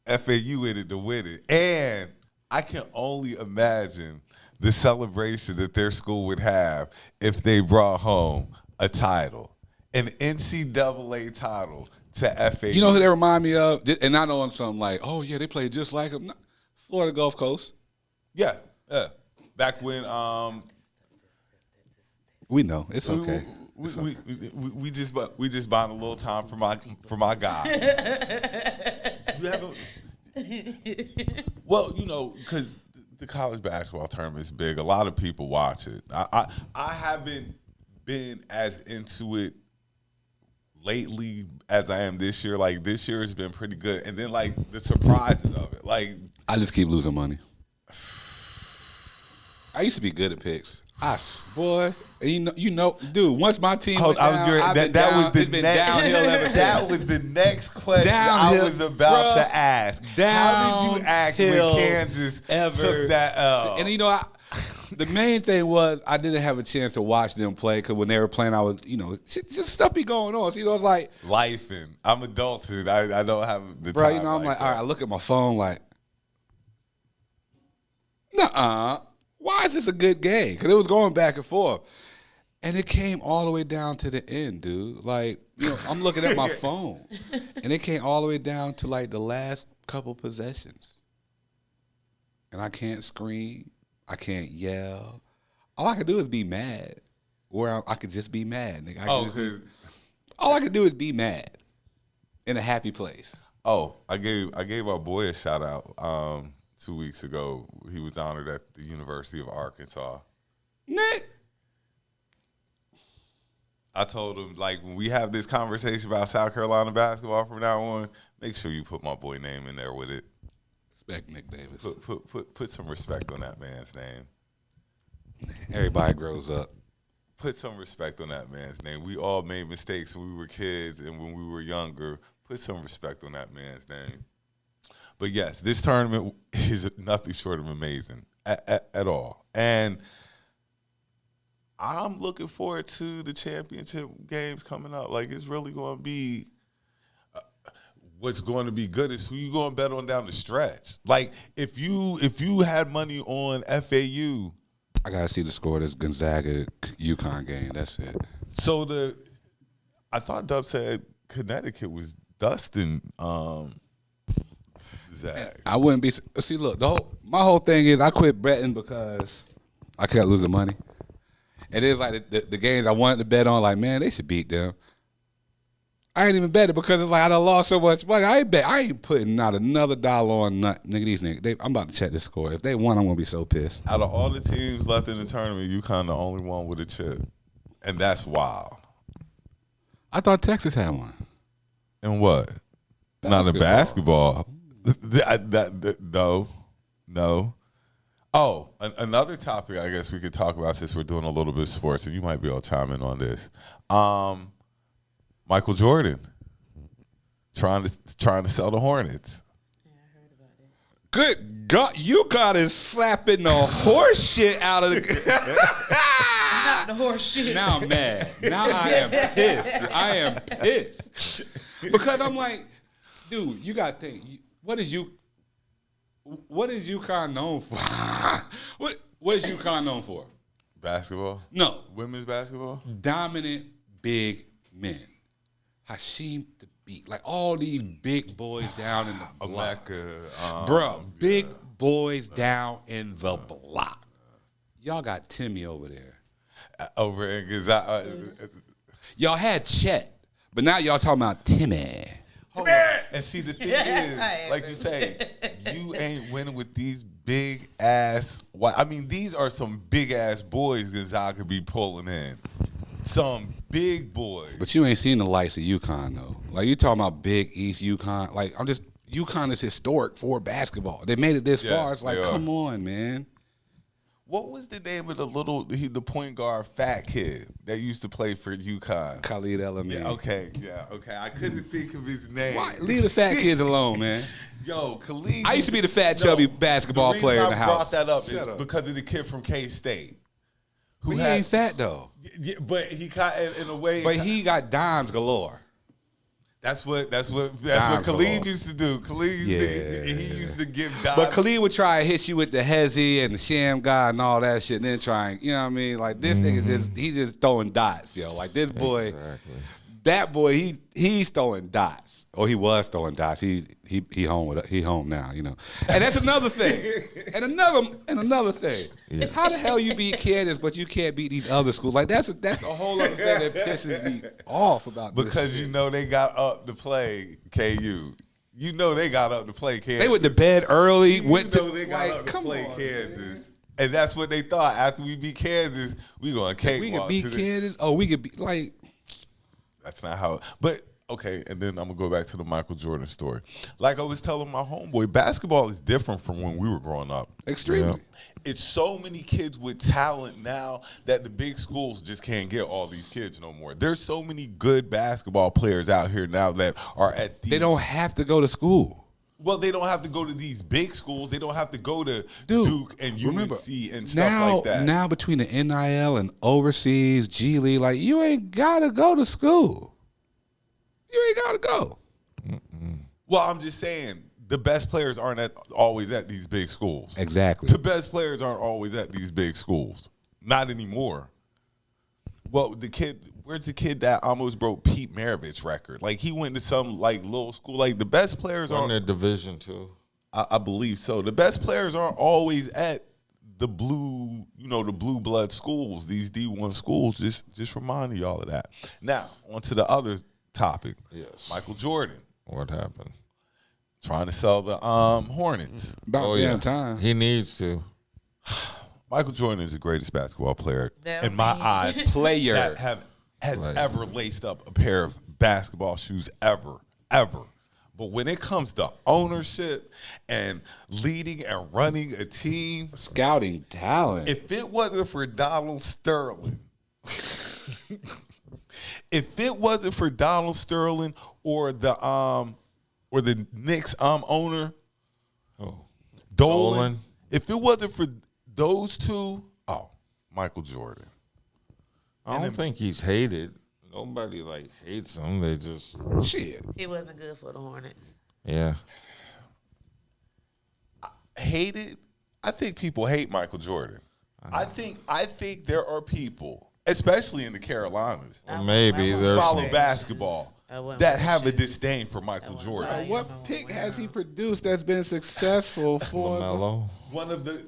FAU in it to win it. And I can only imagine the celebration that their school would have if they brought home a title, an NCAA title to FA. You know who they remind me of? And I know on something like, oh yeah, they play just like them. Florida Gulf Coast. Yeah. Back when we know it's okay. We just bought a little time for my guy. You haven't. Well, because the college basketball tournament is big. A lot of people watch it. I haven't been as into it lately as I am this year. Like this year has been pretty good, and then like the surprises of it. Like I just keep losing money. I used to be good at picks. Boy, dude. Once my team went down, it's been downhill ever since. That was the next question I was about to ask. How did you act when Kansas took that L? And the main thing was I didn't have a chance to watch them play because when they were playing, I was, just stuff be going on. So, it's like life, and I'm adulted. I don't have the bro. time. I'm like, all right. I look at my phone like, nuh-uh. Why is this a good game? Because it was going back and forth. And it came all the way down to the end, dude. Like, I'm looking at my phone. And it came all the way down to, like, the last couple possessions. And I can't scream. I can't yell. All I can do is be mad. Or I could just be mad. Nigga. All I can do is be mad in a happy place. Oh, I gave our boy a shout out. 2 weeks ago, he was honored at the University of Arkansas. Nick, I told him, like, when we have this conversation about South Carolina basketball from now on, make sure you put my boy name in there with it. Respect Nick Davis. Put some respect on that man's name. Everybody grows up. Put some respect on that man's name. We all made mistakes when we were kids and when we were younger. Put some respect on that man's name. But yes, this tournament is nothing short of amazing at all. And I'm looking forward to the championship games coming up. Like, it's really going to be what's going to be good is who you going to bet on down the stretch. Like, if you had money on FAU. I got to see the score of this Gonzaga-UConn game. That's it. So I thought Dub said Connecticut was dusting Zach. I wouldn't be. See, look, my whole thing is I quit betting because I kept losing money. And it's like the games I wanted to bet on, like, man, they should beat them. I ain't even bet it because it's like I done lost so much money. I ain't putting not another dollar on nigga. These niggas, I'm about to check this score. If they won, I'm gonna be so pissed. Out of all the teams left in the tournament, UConn the only one with a chip, and that's wild. I thought Texas had one. And what? Not in basketball. No. Oh, another topic I guess we could talk about since we're doing a little bit of sports, and you might be able to chime in on this. Michael Jordan trying to sell the Hornets. Yeah, I heard about that. Good God, UConn is slapping the horse shit out of the. Not the horse shit. Now I'm mad. Now I am pissed. Because I'm like, dude, you gotta think. What is UConn known for? What is UConn known for? Basketball? No. Women's basketball? Dominant big men. Hasheem Thabit. Like all these big boys down in the block. Big boys down in the block. Y'all got Timmy over there. Over in Gonzaga. Y'all had Chet, but now y'all talking about Timmy. And see, the thing is, like you say, you ain't winning with these big ass. I mean, these are some big ass boys Gonzaga be pulling in. Some big boys. But you ain't seen the likes of UConn though. Like you talking about Big East UConn. Like UConn is historic for basketball. They made it this far. It's like, come on, man. What was the name of the point guard fat kid that used to play for UConn? Khalid El-Amin. Okay. I couldn't think of his name. Why? Leave the fat kids alone, man. Yo, Khalid. I used to be the fat, chubby basketball player in the house. The reason I brought that up is because of the kid from K-State. He ain't fat, though. Yeah, but he got in a way. But he got dimes galore. That's what Khalid used to do. Khalid he used to give dimes. But Khalid would try to hit you with the hezzy and the sham guy and all that shit, and then try and, you know what I mean? Like this nigga he's just throwing dots, yo. Like this boy. Exactly. that boy, he's throwing dots. Or he was throwing dots. He home now, you know. And that's another thing. And another thing. Yeah. How the hell you beat Kansas but you can't beat these other schools? Like that's a whole other thing that pisses me off about this. Because you know they got up to play KU. You know they got up to play Kansas. They went to bed early. They got up to play Kansas. And that's what they thought. After we beat Kansas, we going to cakewalk. We could beat Kansas. Oh, we could be like. That's not how. But okay, and then I'm gonna go back to the Michael Jordan story. Like I was telling my homeboy, basketball is different from when we were growing up. Extremely. It's so many kids with talent now that the big schools just can't get all these kids no more. There's so many good basketball players out here now that are at these. They don't have to go to school. Well, they don't have to go to these big schools. They don't have to go to Duke and UNC and stuff like that. Now between the NIL and overseas, G League, like you ain't got to go to school. You ain't got to go. Well, I'm just saying the best players aren't always at these big schools. Exactly. The best players aren't always at these big schools. Not anymore. Well, where's the kid that almost broke Pete Maravich's record? Like he went to some like little school. Like the best players aren't in Division II. I believe so. The best players aren't always at the blue blood schools. These D1 schools. Just reminding y'all of that. Now, on to the other topic. Yes. Michael Jordan. What happened? Trying to sell the Hornets. About damn time. He needs to. Michael Jordan is the greatest basketball player in my eyes. That has ever laced up a pair of basketball shoes ever. But when it comes to ownership and leading and running a team, scouting talent, if it wasn't for Donald Sterling, or the Knicks owner, Dolan, if it wasn't for those two, Michael Jordan. I don't think he's hated. Nobody hates him. They just shit. He wasn't good for the Hornets. Yeah. Hated. I think people hate Michael Jordan. I think there are people, especially in the Carolinas, maybe there's follow basketball that have a disdain for Michael Jordan. What pick has he produced that's been successful for LaMelo? One of the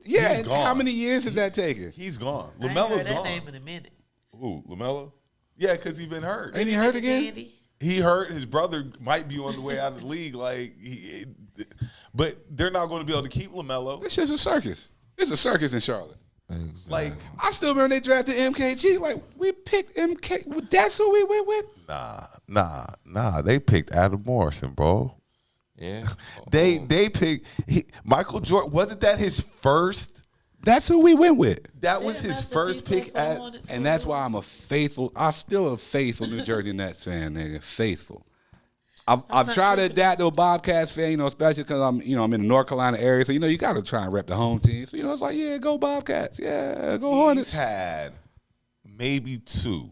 Yeah. And how many years has that taken? He's gone. LaMelo's LaMelo's heard that gone. name in a minute. Who? LaMelo? Yeah, because he's been hurt. Ain't he hurt again? He hurt. His brother might be on the way out of the league. But they're not going to be able to keep LaMelo. It's just a circus. It's a circus in Charlotte. Exactly. I still remember they drafted MKG. We picked MK. That's who we went with. Nah. They picked Adam Morrison, bro. Yeah. They picked Michael Jordan. Wasn't that his first? That's who we went with. That was his first pick and that's why I'm still a faithful New Jersey Nets fan, nigga. Faithful. I've tried to adapt to a Bobcats fan, especially because I'm in the North Carolina area. So, you got to try and rep the home team. So, it's like, yeah, go Bobcats. Yeah, go Hornets. He's had maybe two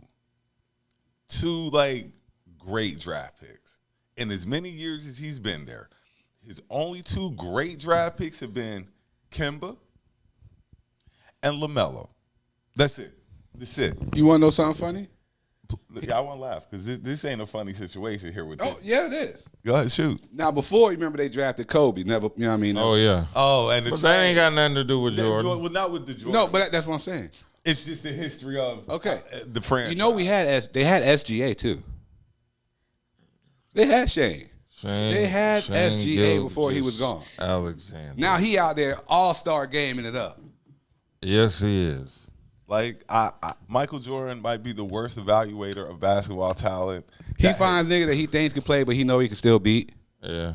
great draft picks in as many years as he's been there. His only two great draft picks have been Kemba and LaMelo. That's it. You want to know something funny? Yeah, I want to laugh because this ain't a funny situation here with this. Oh, yeah, it is. Go ahead, shoot. Now, before, you remember they drafted Kobe. Never, you know what I mean? Oh, yeah. Oh, and but that ain't got nothing to do with Jordan. Well, not with the Jordan. No, but that's what I'm saying. It's just the history of the franchise. They had SGA, too. They had Shane. They had SGA before he was gone. Alexander. Now he out there all-star gaming it up. Yes, he is. Michael Jordan might be the worst evaluator of basketball talent. He finds niggas that he thinks can play, but he know he can still beat. Yeah.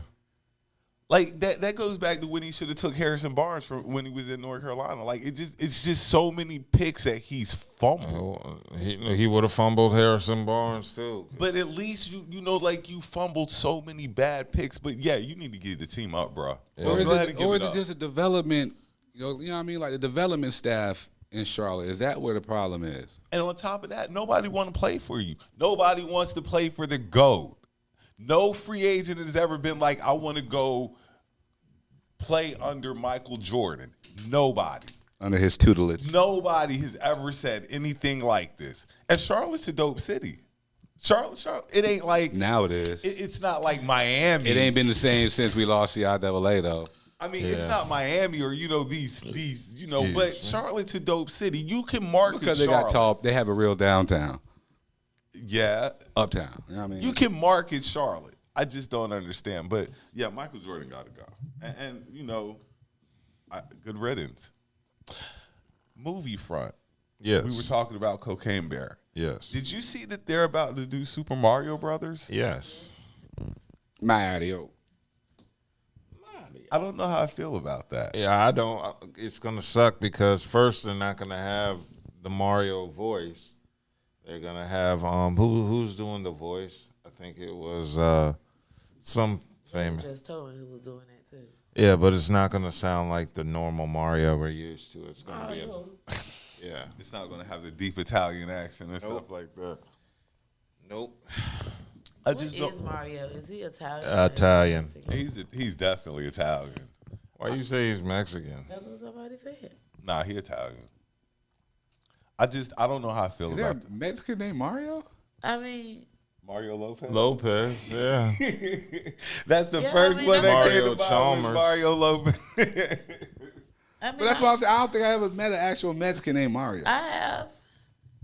That goes back to when he should have took Harrison Barnes from when he was in North Carolina. It's just so many picks that he's fumbled. He would have fumbled Harrison Barnes too. But at least you fumbled so many bad picks. But yeah, you need to get the team up, bro. Yeah. Or is it just a development? You know what I mean? Like the development staff in Charlotte, is that where the problem is? And on top of that, nobody want to play for you. Nobody wants to play for the GOAT. No free agent has ever been like, I want to go play under Michael Jordan. Nobody. Under his tutelage. Nobody has ever said anything like this. And Charlotte's a dope city. Charlotte, it ain't like now it is. It's not like Miami. It ain't been the same since we lost the IAA though. I mean, it's not Miami or these but Charlotte's a dope city. You can market because they Charlotte. got tall. They have a real downtown. Yeah, uptown. You know what I mean, you can market Charlotte. I just don't understand. But yeah, Michael Jordan got to go, and good riddance. Movie front. Yes, we were talking about Cocaine Bear. Yes. Did you see that they're about to do Super Mario Brothers? Yes. Mario. I don't know how I feel about that. Yeah, I don't. It's gonna suck because first they're not gonna have the Mario voice. They're gonna have who's doing the voice? I think it was some famous. Just told me who was doing that too. Yeah, but it's not gonna sound like the normal Mario we're used to. It's gonna be yeah. It's not gonna have the deep Italian accent and stuff like that. Nope. What is Mario? Is he Italian? Italian. He's definitely Italian. Why you say he's Mexican? That's what somebody said. Nah, he Italian. I don't know how I feel is about there a Mexican named Mario? I mean, Mario Lopez. Lopez, yeah. That's the first one that came to mind. Mario Lopez. But that's why I'm saying I don't think I ever met an actual Mexican named Mario. I have.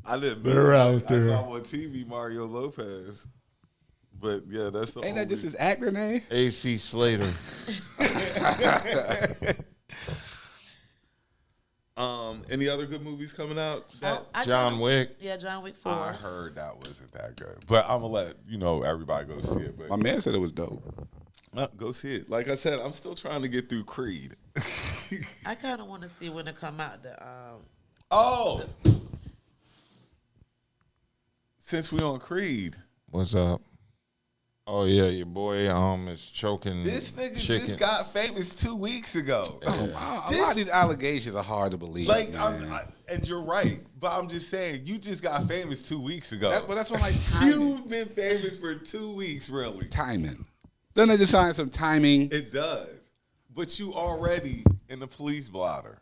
I didn't. They're out there. I saw on TV Mario Lopez. But yeah, that's the ain't that just his actor name? AC Slater. Any other good movies coming out? John Wick. Yeah, John Wick 4. I heard that wasn't that good, but I'm gonna let everybody go see it. But my man said it was dope. Go see it. Like I said, I'm still trying to get through Creed. I kind of want to see when it come out. Since we on Creed, what's up? Oh yeah, your boy is choking. This nigga chicken. just got famous 2 weeks ago. A lot of these allegations are hard to believe. Like, and you're right, but I'm just saying, you just got famous 2 weeks ago. That's what timing. You've been famous for 2 weeks, really. Timing. Doesn't it just sign some timing? It does, but you already in the police blotter.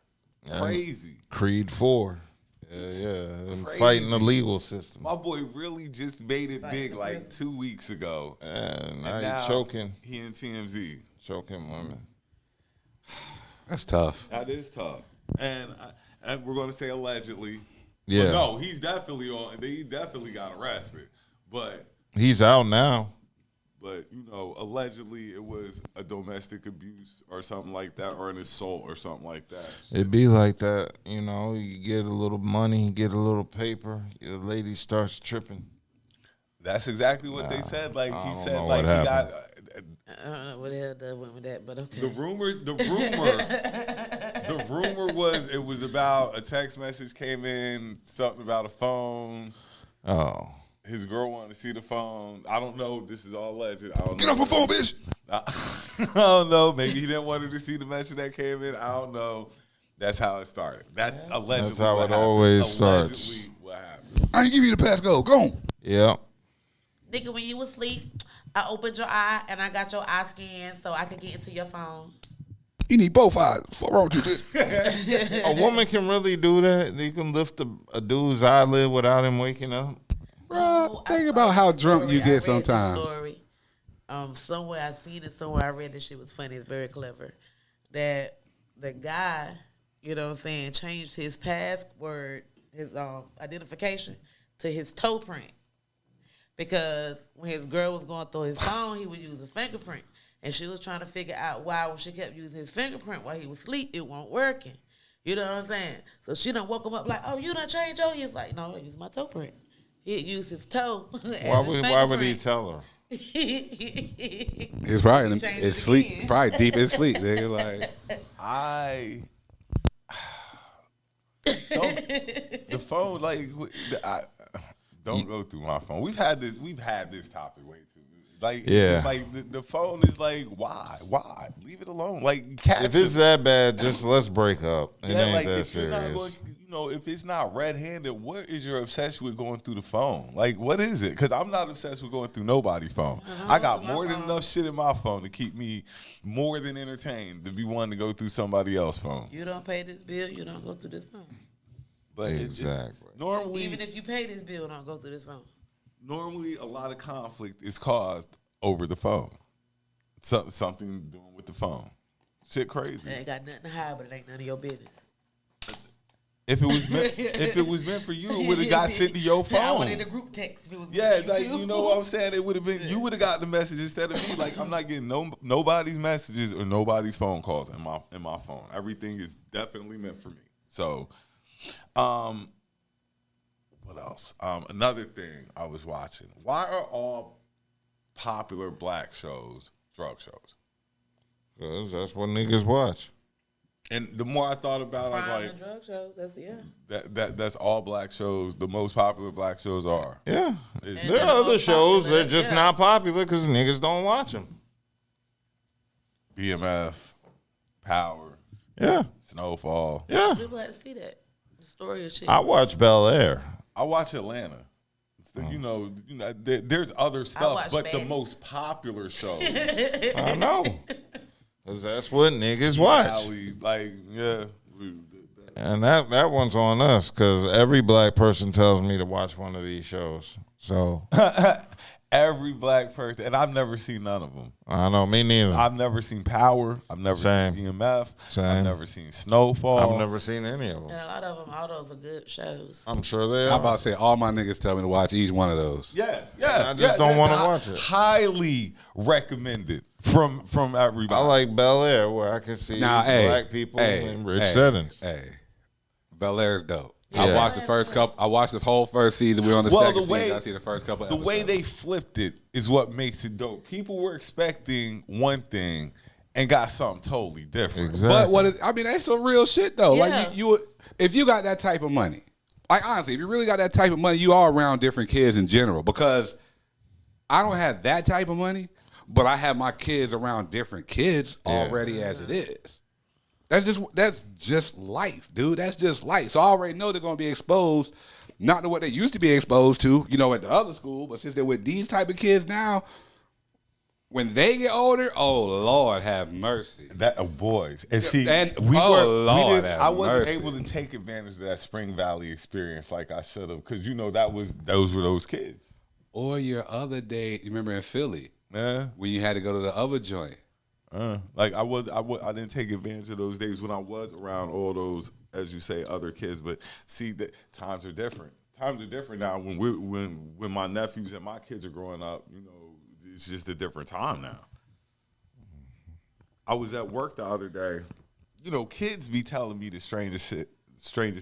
Crazy. Creed 4. Yeah. Fighting the legal system. My boy really just made it big like 2 weeks ago. And now he's choking. He in TMZ. Choking women. That's tough. That is tough. And we're going to say allegedly. Yeah. Well, no, he's definitely he definitely got arrested. But he's out now. But, allegedly it was a domestic abuse or something like that, or an assault or something like that. It'd be like that, you get a little money, get a little paper, the lady starts tripping. That's exactly what they said. Like, he said, like, he got... I don't know what the hell that went with that, but okay. The rumor was it was about a text message came in, something about a phone. Oh. His girl wanted to see the phone. I don't know. This is all alleged. Get off my phone, bitch. I don't know. Maybe he didn't want her to see the message that came in. I don't know. That's how it started. That's allegedly That's how what it happened. always Allegedly starts. what happened. I ain't give you the passcode. Go on. Yeah. Nigga, when you was asleep, I opened your eye and I got your eye scan so I could get into your phone. You need both eyes. What's wrong with you, bitch? A woman can really do that? You can lift a dude's eyelid without him waking up? Bro, think about how drunk you get sometimes. Story. Somewhere I seen it, somewhere I read this shit was funny. It's very clever. That the guy, changed his password, his identification to his toe print. Because when his girl was going through his phone, he would use a fingerprint. And she was trying to figure out why when she kept using his fingerprint while he was asleep, it wasn't working. You know what I'm saying? So she done woke him up like, oh, you done changed your? He's like, no, I use my toe print. He'd use his toe. Why would he tell her? He's probably in sleep, probably deep in sleep. Nigga, like the phone, like don't go through my phone. We've had this topic way too. Like, yeah. It's like the phone is like, why? Leave it alone. Like, if it's that bad, just let's break up. It ain't that serious. If it's not red-handed, what is your obsession with going through the phone? Like, what is it? Because I'm not obsessed with going through nobody's phone. I got more than enough shit in my phone to keep me more than entertained to be wanting to go through somebody else's phone. You don't pay this bill, you don't go through this phone. But exactly. Normally, even if you pay this bill, don't go through this phone. normally a lot of conflict is caused over the phone. Something doing with the phone. Shit crazy. It ain't got nothing to hide, but it ain't none of your business. If it was meant for you, it would have got sent to your phone. I wanted a group text. If it was you know what I'm saying? It would have been you would have got the message instead of me. Like I'm not getting nobody's messages or nobody's phone calls in my phone. Everything is definitely meant for me. So, what else? Another thing I was watching. Why are all popular black shows drug shows? Because that's what niggas watch. And the more I thought about it, I was like, and drug shows. That's all black shows. The most popular black shows are. Yeah. There are other shows. They're just not popular because niggas don't watch them. BMF, Power. Yeah. Snowfall. Yeah. People had to see that. The story of shit. I watch Bel Air. I watch Atlanta. You know, there's other stuff, but the most popular shows. I know. Because that's what niggas watch. And that one's on us because every black person tells me to watch one of these shows. So every black person, and I've never seen none of them. I know, me neither. I've never seen Power. I've never seen BMF. I've never seen Snowfall. I've never seen any of them. And a lot of them, all those are good shows. I'm sure they are. I'm about to say, all my niggas tell me to watch each one of those. Yeah. I just don't want to watch it. Highly recommended from everybody. I like Bel Air where I can see black people in rich settings. Hey, Bel Air's dope. Yeah. I watched the first couple. I watched the whole first season. We're on the second season. I see the first couple. The way they flipped it is what makes it dope. People were expecting one thing and got something totally different. Exactly. But that's some real shit though. Yeah. Like you, if you got that type of money, like honestly, if you really got that type of money, you are around different kids in general. Because I don't have that type of money, but I have my kids around different kids already as it is. That's just life, dude. That's just life. So I already know they're gonna be exposed, not to what they used to be exposed to, at the other school, but since they're with these type of kids now, when they get older, oh Lord have mercy. Boys. And see, I wasn't able to take advantage of that Spring Valley experience like I should have, because those were those kids. Or your other day, you remember in Philly, when you had to go to the other joint. I didn't take advantage of those days when I was around all those, as you say, other kids. But see, that times are different. Times are different now. When my nephews and my kids are growing up, it's just a different time now. I was at work the other day. Kids be telling me the strangest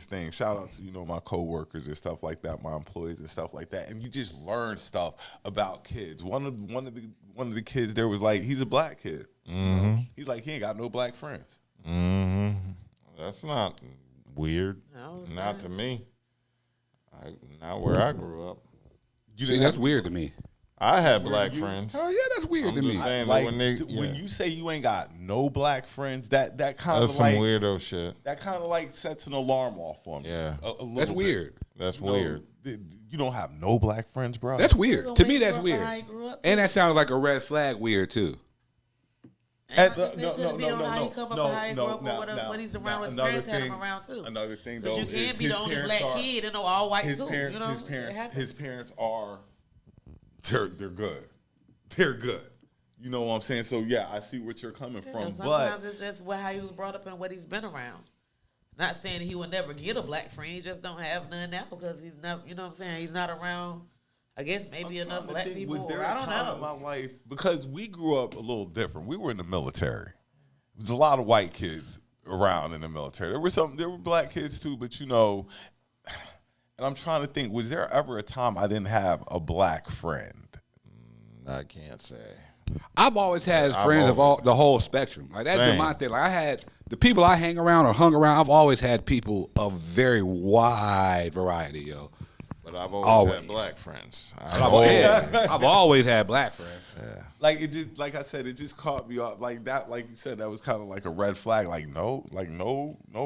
things. Shout out to my coworkers and stuff like that, my employees and stuff like that. And you just learn stuff about kids. One of the kids there was like, he's a black kid. Mm-hmm. He's like, he ain't got no black friends. Mm-hmm. That's not weird. Not to me. Not where I grew up. That's weird to me. I had black friends. Oh yeah, that's weird to me. Saying when you say you ain't got no black friends, that kind of some weirdo shit. That kind of like sets an alarm off for me. Yeah, that's weird. That's weird. You don't have no black friends, bro. That's weird. To me, that's weird. And that sounds like a red flag. Weird too. What he's around with his parents had him around too. Another thing though, because you can't be the only black kid in an all white school. His parents are. They're good. They're good. You know what I'm saying? So yeah, I see what you're coming from. Sometimes it's just how he was brought up and what he's been around. Not saying he will never get a black friend. He just don't have none now because he's not. You know what I'm saying? He's not around. I guess maybe enough black people. Was there a time in my life, because we grew up a little different. We were in the military. There was a lot of white kids around in the military. There were black kids too, but and I'm trying to think, was there ever a time I didn't have a black friend? I can't say. I've always had friends of the whole spectrum. Like that's been my thing. Like I had the people I hang around or hung around. I've always had people of very wide variety, yo. But I've always had black friends. I've always had black friends. Yeah. Like it just, like I said, it just caught me off. Like that, like you said, that was kind of like a red flag. Like no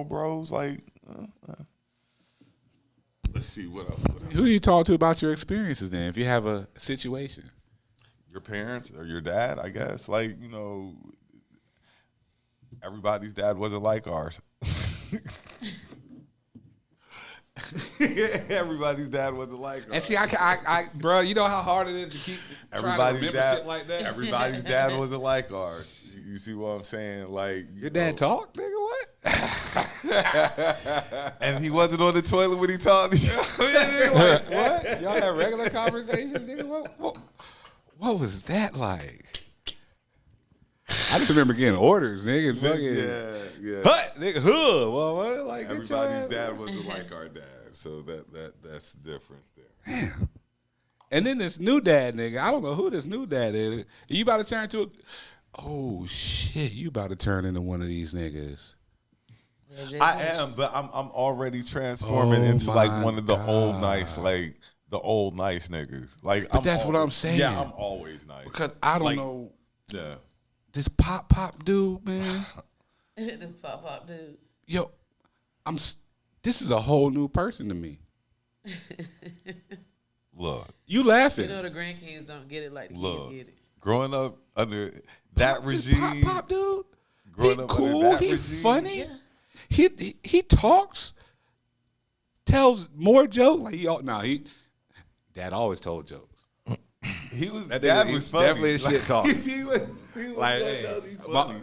bros. Like. Let's see what else. Who do you talk to about your experiences then? If you have a situation, your parents or your dad, I guess. Like everybody's dad wasn't like ours. Everybody's dad wasn't like ours. And see, I, bro, you know how hard it is to keep trying to remember shit like that? Everybody's dad wasn't like ours. You see what I'm saying? Like, your dad talk, nigga? What? And he wasn't on the toilet when he talked to you. Like, what? Y'all had regular conversations, nigga? What was that like? I just remember getting orders, nigga. Yeah. Hut, nigga, huh? Well, what? Like, everybody's dad wasn't like our dad, so that's the difference there. Damn. And then this new dad, nigga. I don't know who this new dad is. You about to turn into a... Oh shit! You about to turn into one of these niggas? I am, but I'm already transforming into like one of the old nice, like the old nice niggas. Like, but that's what I'm saying. Yeah, I'm always nice because I don't know. Yeah, this pop dude, man. This pop dude. Yo, this is a whole new person to me. Look, you laughing? You know the grandkids don't get it like the kids get it. Growing up under that regime, pop dude. Growing he up cool. under that He regime, funny. Yeah. He talks, tells more jokes. Like dad always told jokes. Dad was funny. Definitely a shit talker. he was like, funny.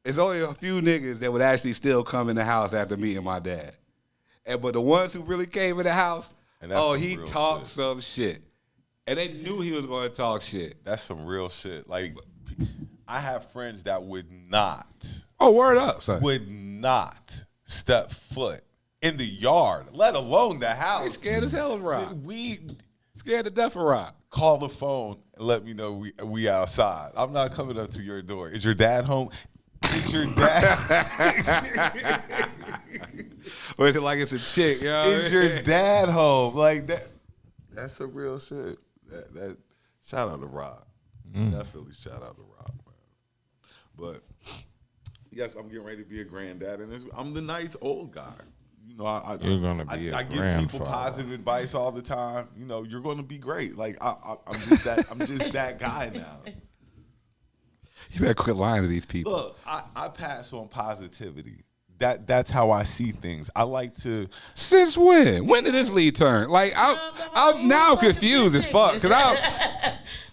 It's only a few niggas that would actually still come in the house after meeting my dad. But the ones who really came in the house, he talked some shit. And they knew he was going to talk shit. That's some real shit. Like, I have friends that would not. Oh, word up, son. Would not step foot in the yard, let alone the house. They scared as hell of rock. We scared to death of rock. Call the phone and let me know we outside. I'm not coming up to your door. Is your dad home? Is your dad? Or is it like it's a chick? You know Is your dad home? Like that? That's some real shit. That shout out to Rob. Definitely shout out to Rob, man. But yes, I'm getting ready to be a granddad, and I'm the nice old guy. You know, you're gonna be I give people positive advice all the time. You know, you're gonna be great. Like I'm just that guy now. You better quit lying to these people. Look, I pass on positivity. That's how I see things. I like to. Since when? When did this lead turn? Like I'm now confused as fuck because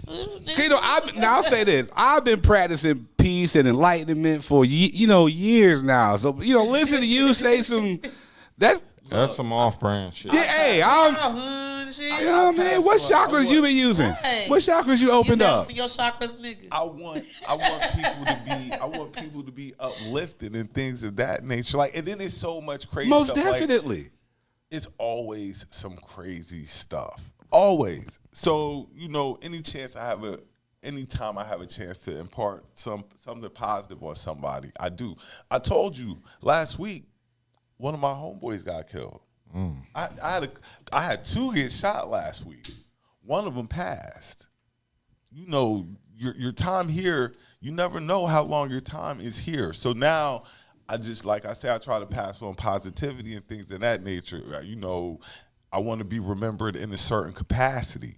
I'll say this. I've been practicing peace and enlightenment for years now. So listen to you say some. That's some off-brand shit. Yeah, hey, man, what chakras you been using? Hey. What chakras you opened up? For your chakras, nigga. I want people to be uplifted and things of that nature. Like, and then there's so much crazy Most stuff. definitely. Like, it's always some crazy stuff. Always. So, anytime I have a chance to impart something positive on somebody, I do. I told you last week, one of my homeboys got killed. I had two get shot last week. One of them passed. Your time here, you never know how long your time is here. So now I try to pass on positivity and things of that nature. I want to be remembered in a certain capacity.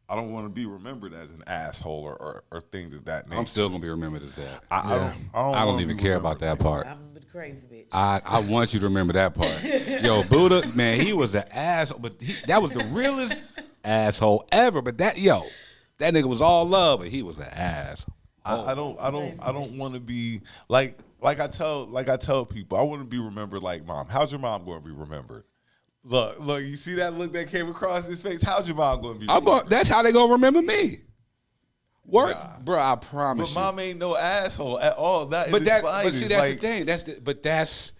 I don't want to be remembered as an asshole or things of that nature. I'm still gonna be remembered as that. I don't even care about that part. I'm crazy bitch. I want you to remember that part. Yo, Buddha, man, he was an asshole, but that was the realest asshole ever. But that nigga was all love, but he was an ass. I don't want to be like I tell people. I want to be remembered like mom. How's your mom going to be remembered? Look, you see that look that came across his face? How's your mom going to be remembered? That's how they going to remember me. Bro, I promise you. But mom ain't no asshole at all. But see, that's the thing.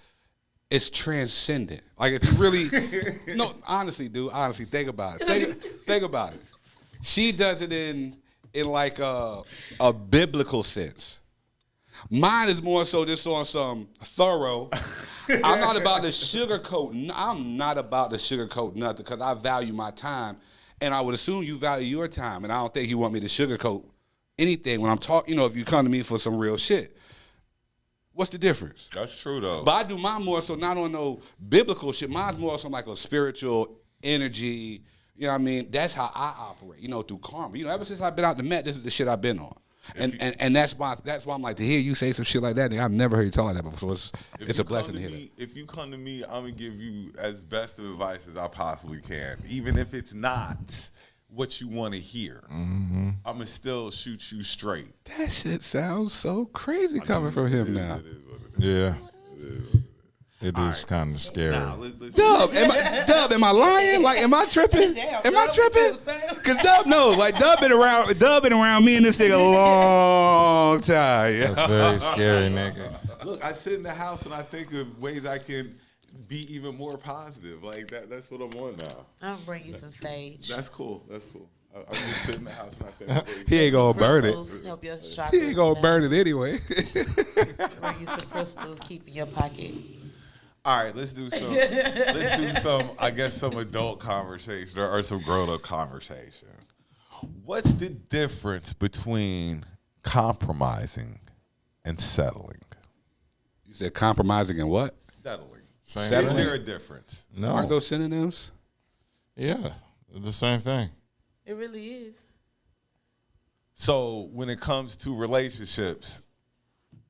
It's transcendent. Like, if you really, no, honestly, dude, think about it. Think about it. She does it in like a biblical sense. Mine is more so just on some thorough. I'm not about to sugarcoat. I'm not about to sugarcoat nothing because I value my time, and I would assume you value your time, and I don't think you want me to sugarcoat anything when I'm talking. If you come to me for some real shit, what's the difference? That's true though. But I do mine more so not on no biblical shit. Mine's more so like a spiritual energy. You know what I mean? That's how I operate. Through karma. Ever since I've been out the Met, this is the shit I've been on. And that's why I'm like, to hear you say some shit like that, nigga, I've never heard you talk like that before. So it's a blessing to hear that. If you come to me, I'm gonna give you as best of advice as I possibly can, even if it's not what you want to hear. Mm-hmm. I'm gonna still shoot you straight. That shit sounds so crazy coming from him now. Yeah. It is kind of scary. Dub, am I lying? Like, am I tripping? Am I tripping? Because Dub knows. Like, Dub been around me and this nigga a long time. Yeah. That's very scary, nigga. Look, I sit in the house and I think of ways I can be even more positive. Like that's what I'm on now. I'm gonna bring you some sage. That's cool. I just sit in the house and I think he ain't gonna burn it. Help your He ain't gonna burn it anyway. Bring you some crystals, keep in your pocket. All right, let's do some. I guess some adult conversation or some grown-up conversations. What's the difference between compromising and settling? You said compromising and what? Settling. Same Is thing. there a difference? No. Aren't those synonyms? Yeah, the same thing. It really is. So when it comes to relationships,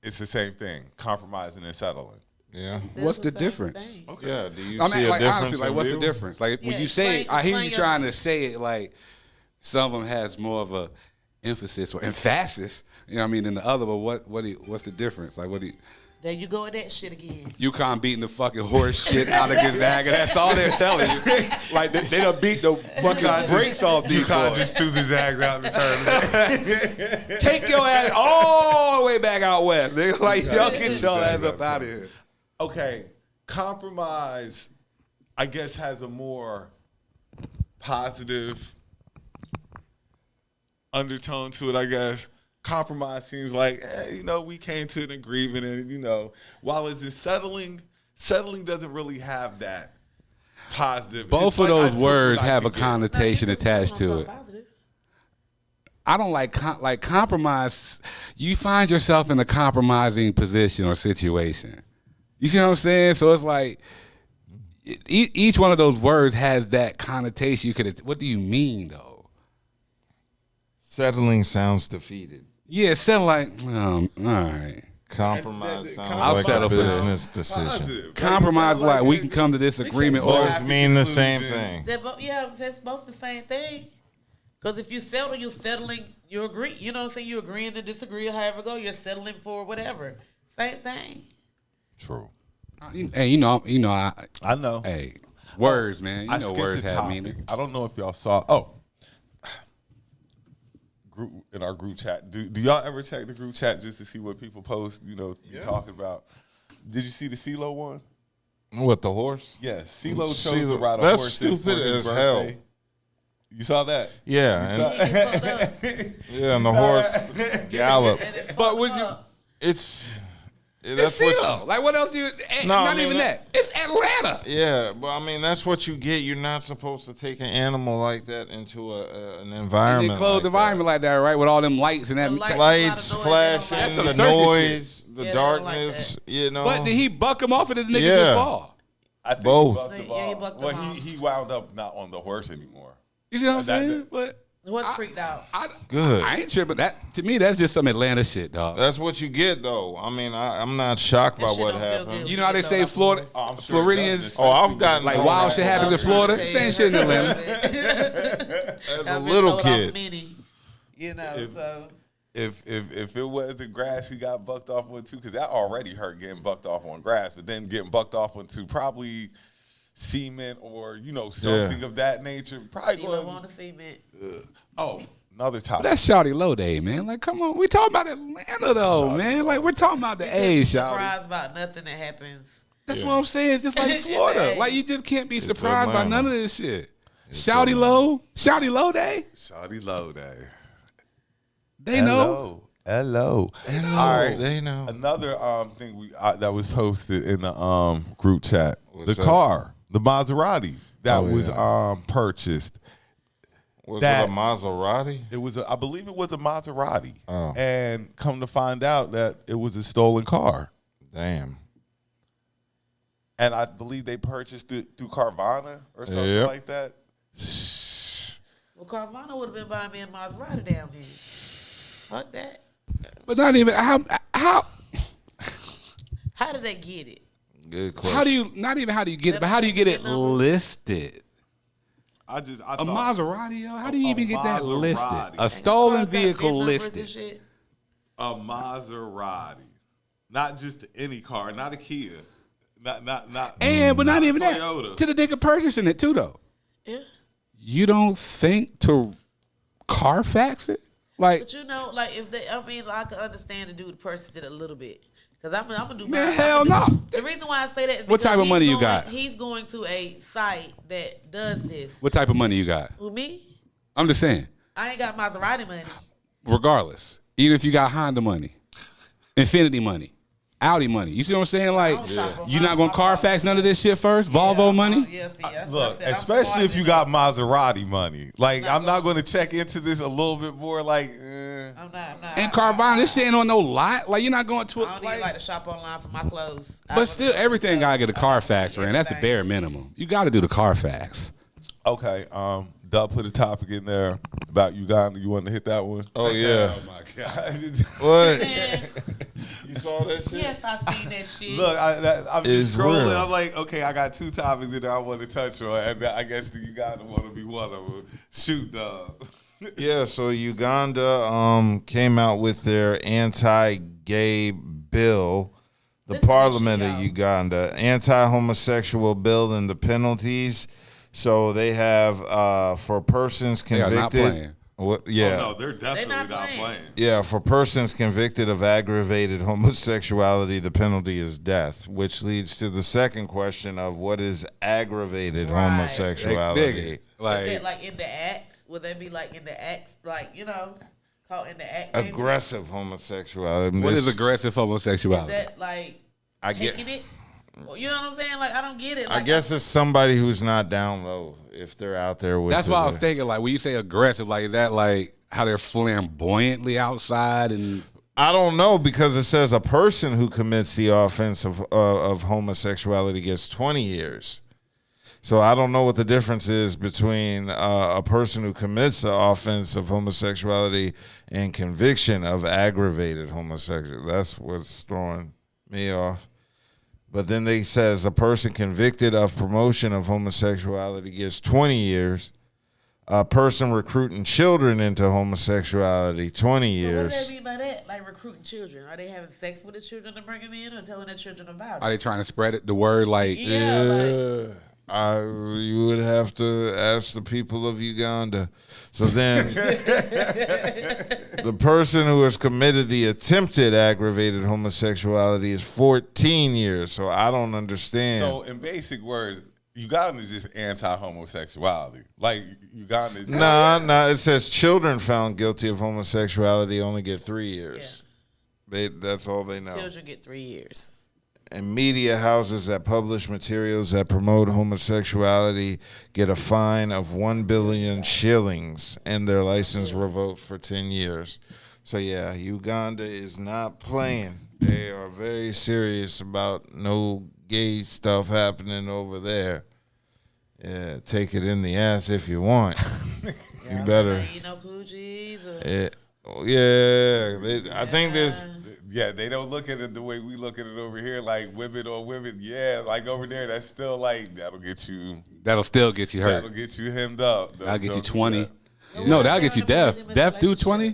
it's the same thing: compromising and settling. Yeah. What's the difference? Okay. Yeah. Do you I see mean, a like, difference? honestly, like, in what's you? the difference? Like, when Yeah, you say it, I hear you explain trying to say it like some of them has more of a emphasis or emphasis, you know what I mean, than the other, but what's the difference? Like, There you go with that shit again. UConn beating the fucking horse shit out of Gonzaga. That's all they're telling you. Like, they done beat the fucking brakes off these UConn boys. just threw the Zags out in the tournament. Take your ass all the way back out west. Nigga. Like, y'all get your ass up out of here. Okay, compromise, I guess, has a more positive undertone to it, I guess. Compromise seems like, we came to an agreement, and, while it's settling doesn't really have that positive. Both of those words have a connotation attached to it. Positive. I don't like compromise. You find yourself in a compromising position or situation. You see what I'm saying? So it's like each one of those words has that connotation. What do you mean though? Settling sounds defeated. Yeah, settle like, all right. Compromise sounds I'll like settle a for business that. decision. Compromise like we can come to this agreement. Both mean the same thing. That's both the same thing. Because if you settle, you're settling. You agree. You know what I'm saying? You're agreeing to disagree or however it go. You're settling for whatever. Same thing. True. Hey, I know. Hey, words, man. You I know skipped words the have topic. meaning. I don't know if y'all saw. In our group chat, do y'all ever check the group chat just to see what people post? Talking about. Did you see the CeeLo one? What, the horse? Yes, CeeLo chose to ride a That's horse. stupid for his as hell. birthday. You saw that? Yeah, and the horse gallop. But would you? That's what CeeLo. Like, what else do you? Not even that. It's Atlanta. Yeah, but I mean, that's what you get. You're not supposed to take an animal like that into an environment. An enclosed environment like that, right? With all them lights and that. Lights flashing, That's some the circus noise, shit. the darkness, But did he buck him off or did the nigga just fall? I think both. He bucked him off. He wound up not on the horse anymore. You see what I'm saying? But what's freaked out? Good. I ain't tripping. That to me, that's just some Atlanta shit, dog. That's what you get, though. I mean, I'm not shocked by what happened. You know how they say Florida, Floridians. I've gotten like wild shit happens in Florida. Same shit in Atlanta. As a little kid. So. If it wasn't grass, he got bucked off on too, because that already hurt getting bucked off on grass, but then getting bucked off on too, probably cement or something of that nature. Probably He would want to cement. Another topic. But that's Shawty Low Day, man. Like, come on, we talking about Atlanta though, man. Like, we're talking about the age, Shawty. Surprised about nothing that happens. That's what I'm saying. It's just like Florida. Like, you just can't be surprised by none of this shit. Shawty Low Day. Shawty Low Day. They know. Hello. All right. They know. Another thing that was posted in the group chat. What's the up? car, the Maserati that was purchased. Was it a Maserati? It was. I believe it was a Maserati. Oh. And come to find out that it was a stolen car. Damn. And I believe they purchased it through Carvana or something like that. Well, Carvana would have been buying me a Maserati down there. Fuck that. But not even how did they get it? Good question. how do you get it, but how do you get it listed? I A Maserati, yo? How do you even get that Maserati. listed? A stolen vehicle listed. A Maserati, not just any car, not a Kia, not But not even Toyota. that. To the nigga purchasing it too, though. Yeah. You don't think to Carfax it? Like, But you know, like if they, I mean, I can understand the dude purchased it a little bit. Cause I'm gonna do. Man, hell no. The reason why I say that is What type of money you going, got? He's going to a site that does this. what type of money you got? Who, me? I'm just saying. I ain't got Maserati money. Regardless, even if you got Honda money, Infiniti money, Audi money, you see what I'm saying? Like, you're not gonna Carfax none of this shit first? Volvo money? Yeah, see, that's what I Look, said. especially if you got Maserati money. Like, I'm not going to check into this a little bit more. Like, I'm not. And Carvana, this shit ain't on no lot. Like, you're not going to I don't even like to shop online for my clothes. But still, everything gotta get a Carfax, man. That's the bare minimum. You gotta do the Carfax. okay, Dub put a topic in there about Uganda. You want to hit that one? Oh yeah. Oh my God. What? Man, You saw that shit? yes, I seen that shit. Look, I'm It's just scrolling. real. I'm like, okay, I got 2 topics in there I want to touch on, and I guess the Uganda want to be one of them. Shoot, Dub. Yeah, so Uganda came out with their anti-gay bill. The Parliament of Uganda, anti-homosexual bill and the penalties. So they have for persons They are convicted. not playing. What, yeah. Oh, no, they're definitely not playing. Yeah, for persons convicted of aggravated homosexuality, the penalty is death, which leads to the second question of what is aggravated homosexuality? Like in the act, would they be like in the act, like, you know, caught in the act? Maybe? Aggressive homosexuality. What is aggressive homosexuality? Is that like I get- taking it? Well, you know what I'm saying? Like, I don't get it. Like, I guess it's somebody who's not down low if they're out there with That's it. why I was thinking, like, when you say aggressive, like, is that like how they're flamboyantly outside? And I don't know, because it says a person who commits the offense of homosexuality gets 20 years. So I don't know what the difference is between a person who commits the offense of homosexuality and conviction of aggravated homosexuality. That's what's throwing me off. But then they says a person convicted of promotion of homosexuality gets 20 years. A person recruiting children into homosexuality, 20 years. What do they mean by that? Like recruiting children? Are they having sex with the children to bring them in, or telling the children about it? are they trying to spread it? The word, like, You would have to ask the people of Uganda. So then the person who has committed the attempted aggravated homosexuality is 14 years. So I don't understand. So in basic words, Uganda is just anti-homosexuality. Like, Uganda is... No, it says children found guilty of homosexuality only get 3 years. That's all they know. Children get 3 years. And media houses that publish materials that promote homosexuality get a fine of 1 billion shillings and their license revoked for 10 years. So, yeah, Uganda is not playing. They are very serious about no gay stuff happening over there. Yeah, take it in the ass if you want. You better. You know, coochies. I think there's... Yeah, they don't look at it the way we look at it over here, like women on women. Yeah, like over there, that's still like, that'll still get you hurt. That'll get you hemmed up. That'll get you 20. No, that'll get you death. Death do 20?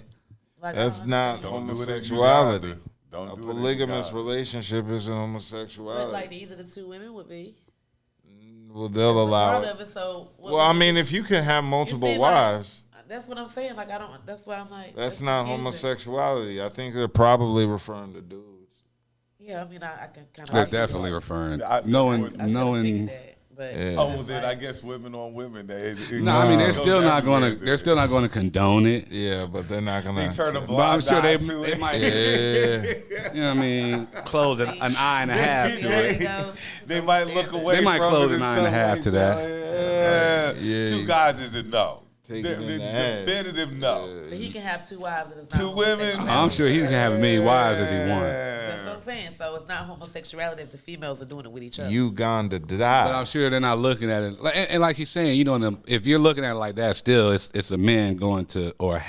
That's not homosexuality. A polygamous relationship isn't homosexuality. Like either the two women would be. Well, they'll allow it. Well, I mean, if you can have multiple wives. That's what I'm saying. Like, I don't. That's why I'm like. That's not homosexuality. I think they're probably referring to dudes. Yeah, I mean, I can kind of. They're definitely referring. Knowing. Yeah. Oh, well, then I guess women on women. I mean, they're still not going to condone it. Yeah, but they're not going to. They turn a But I'm blind sure eye they to it. might. Yeah. You know what I mean? Close an eye and a half to it. They might look away. They might from close it an eye and and a stuff half like to that. Yeah. 2 guys is a no. Take it in the ass. Definitive no. But he can have 2 wives. And it's 2 not women. I'm sure he can have as many wives as he wants. That's what I'm saying. So it's not homosexuality if the females are doing it with each other. Uganda But died. I'm sure they're not looking at it. And like he's saying, you know, if you're looking at it like that, still, it's a man going to or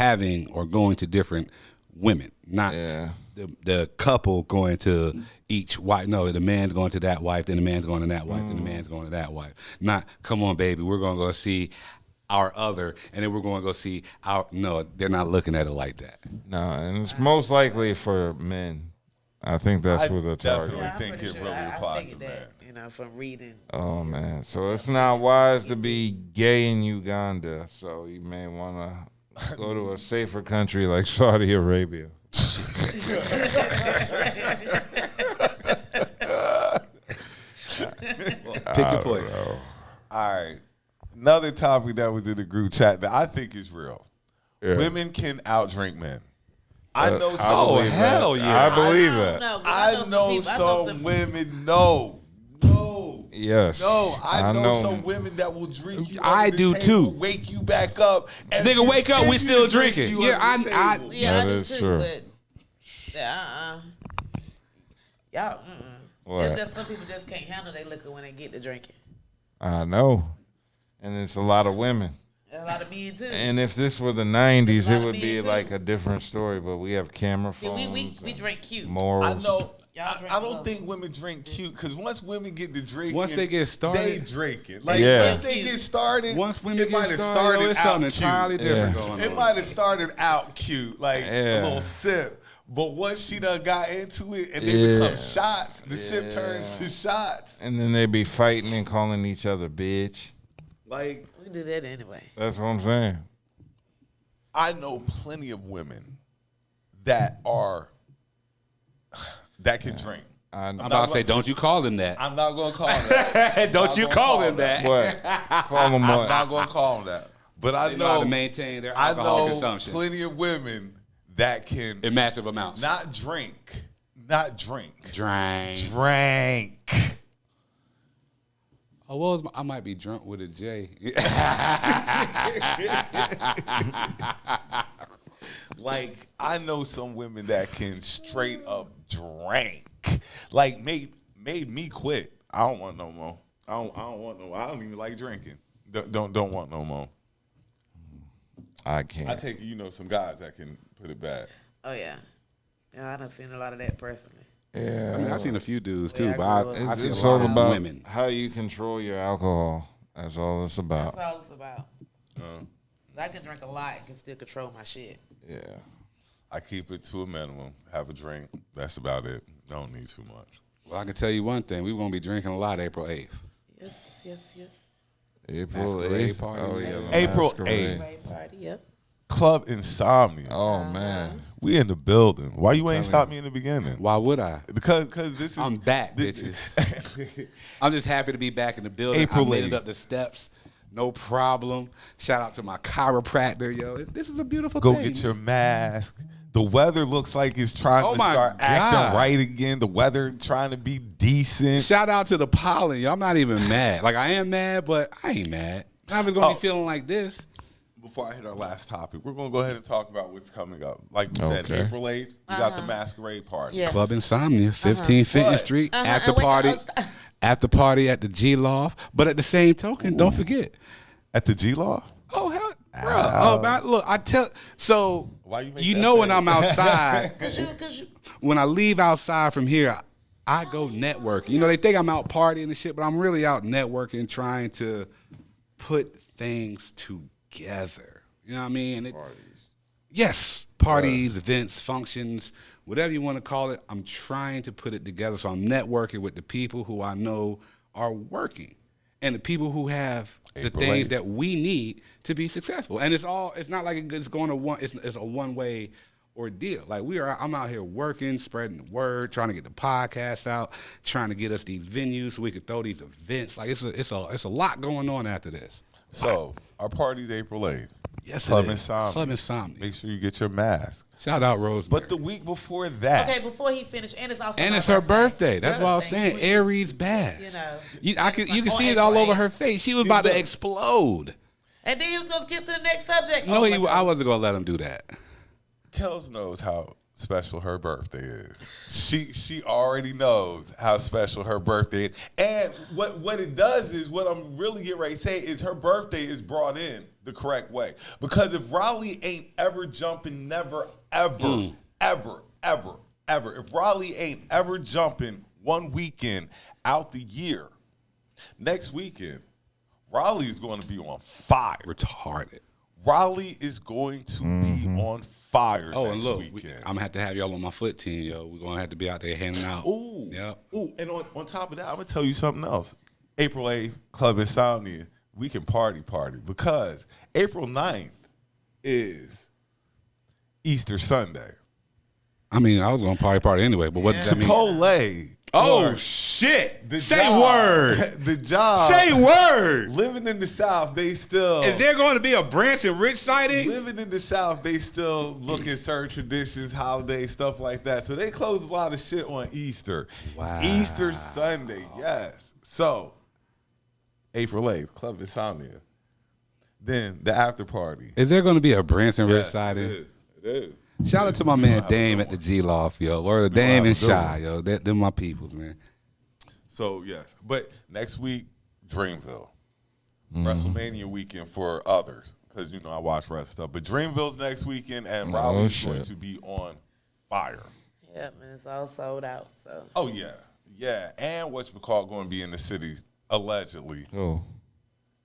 going to different women, not the couple going to each wife. No, the man's going to that wife, then the man's going to that wife, then the man's going to that wife. Not, come on, baby, we're going to go see our other, and then we're going to go see our. No, they're not looking at it like that. No, and it's most likely for men. I think that's what they're targeting. I think it really applies to men. You know, from reading. Oh man, so it's not wise to be gay in Uganda. So you may want to go to a safer country like Saudi Arabia. Pick your poison. All right. Another topic that was in the group chat that I think is real. Yeah. Women can outdrink men. I know some. Oh, hell yeah. I believe that. I know some women. No. Yes. No, I know some women that will drink you. I do too. Wake you back up. And nigga, wake up. We still drinking. Yeah, I That do is too, true. but y'all. What? It's just some people just can't handle their liquor when they get to drinking. I know, and it's a lot of women. And a lot of men too. And if this were the 90s, it would be like a different story. But we have camera phones. We drink cute. Morals. I know. I don't think women drink cute because once women get to drinking, once they get started, they drink it. Like if they get started, once women it might have started it's out something cute. entirely different going on. It might have started out cute, like a little sip. But once she done got into it and they become shots, the sip turns to shots. And then they be fighting and calling each other bitch. Like we do that anyway. That's what I'm saying. I know plenty of women that can drink. I'm about to say, don't you call them that. I'm not going to call them that. Don't you call them that. What? Call them what? I'm not going to call them that. But I They know how to maintain their alcohol consumption. Plenty of women that can in massive amounts. Not drink. Drink. Oh, what was I might be drunk with a J. Like, I know some women that can straight up drink. Like, made me quit. I don't want no more. I don't want no more. I don't even like drinking. Don't want no more. I can't. I take some guys that can put it back. Oh yeah, I done seen a lot of that personally. Yeah, I mean, I've seen a few dudes too, but I've seen it's a lot all of about women. how you control your alcohol. That's all it's about. That's all it's about. I can drink a lot and can still control my shit. Yeah. I keep it to a minimum. Have a drink. That's about it. Don't need too much. Well, I can tell you one thing. We're going to be drinking a lot April 8th. Yes. April Masquerade 8th. party. Oh, yeah. April Masquerade. 8th. Party, yep. Club Insomnia. Oh, man. We in the building. Why you ain't stopped me in the beginning? Why would I? Because this is... I'm back, bitches. I'm just happy to be back in the building. April I made 8th. it up the steps. No problem. Shout out to my chiropractor, yo. This is a beautiful Go thing. get your mask. The weather looks like it's trying to start God. acting right again. The weather trying to be decent. Shout out to the pollen, yo. I'm not even mad. Like, I am mad, but I ain't mad. I'm just going to be feeling like this. Before I hit our last topic, we're going to go ahead and talk about what's coming up. Like we said, April 8th, we got the Masquerade Party. Yeah. Club Insomnia, 15 Fenton Street, after party at the G-Loft. But at the same token, don't forget. At the G-Loft? Oh, hell, bro. Oh, man, look, Why you make you that know when face? I'm outside, Cause you, when I leave outside from here, I go networking. You know, they think I'm out partying and shit, but I'm really out networking, trying to put things together. You know what I mean? Parties, events, functions, whatever you want to call it. I'm trying to put it together. So I'm networking with the people who I know are working and the people who have the things that we need to be successful. And it's not like it's going to it's a one-way ordeal. Like I'm out here working, spreading the word, trying to get the podcast out, trying to get us these venues so we can throw these events. Like it's a lot going on after this. So our party's April 8th. Yes, Club it is. Insomnia. Club Insomnia. Make sure you get your mask. Shout out Rosemary. But the week before that. okay, before he finished, and it's also Her birthday. That's Yeah, what I was saying. sweet. Aries bad. You know. You can see it all over her face. She was about to explode. And then he was gonna skip to the next subject. No, I wasn't gonna let him do that. Kels knows how special her birthday is. She already knows how special her birthday is. And what it does is, what I'm really getting ready to say is, her birthday is brought in the correct way. Because if Raleigh ain't ever jumping, never, ever, ever. If Raleigh ain't ever jumping one weekend out the year, next weekend, Raleigh is going to be on fire. Retarded. Raleigh is going to be on fire and look, weekend. I'm going to have to have y'all on my foot team, yo. We're going to have to be out there handing out. Ooh. Yep. Ooh, and on top of that, I'm going to tell you something else. April 8th, Club Insomnia, we can party because April 9th is Easter Sunday. I mean, I was going to party anyway, but what does that mean? Chipotle. Oh, shit. The Say job, word. The job. Say word. Living in the South, they still. Is there going to be a Branson Rich sighting? Living in the South, they still look at certain traditions, holidays, stuff like that. So they close a lot of shit on Easter. Wow. Easter Sunday, yes. So, April 8th, Club Insomnia. Then the after party. Is there going to be a Branson Rich Yes, sighting? It is. Shout out to my man Dame at the G Loft, yo. Or Dame and Shy, yo. They're my peoples, man. So, yes. But next week, Dreamville. WrestleMania weekend for others. Because, I watch wrestling stuff. But Dreamville's next weekend, and Raleigh's going to be on fire. Yep, and it's all sold out. So. Oh, yeah. Yeah. And whatchamacallit going to be in the city, allegedly. Oh.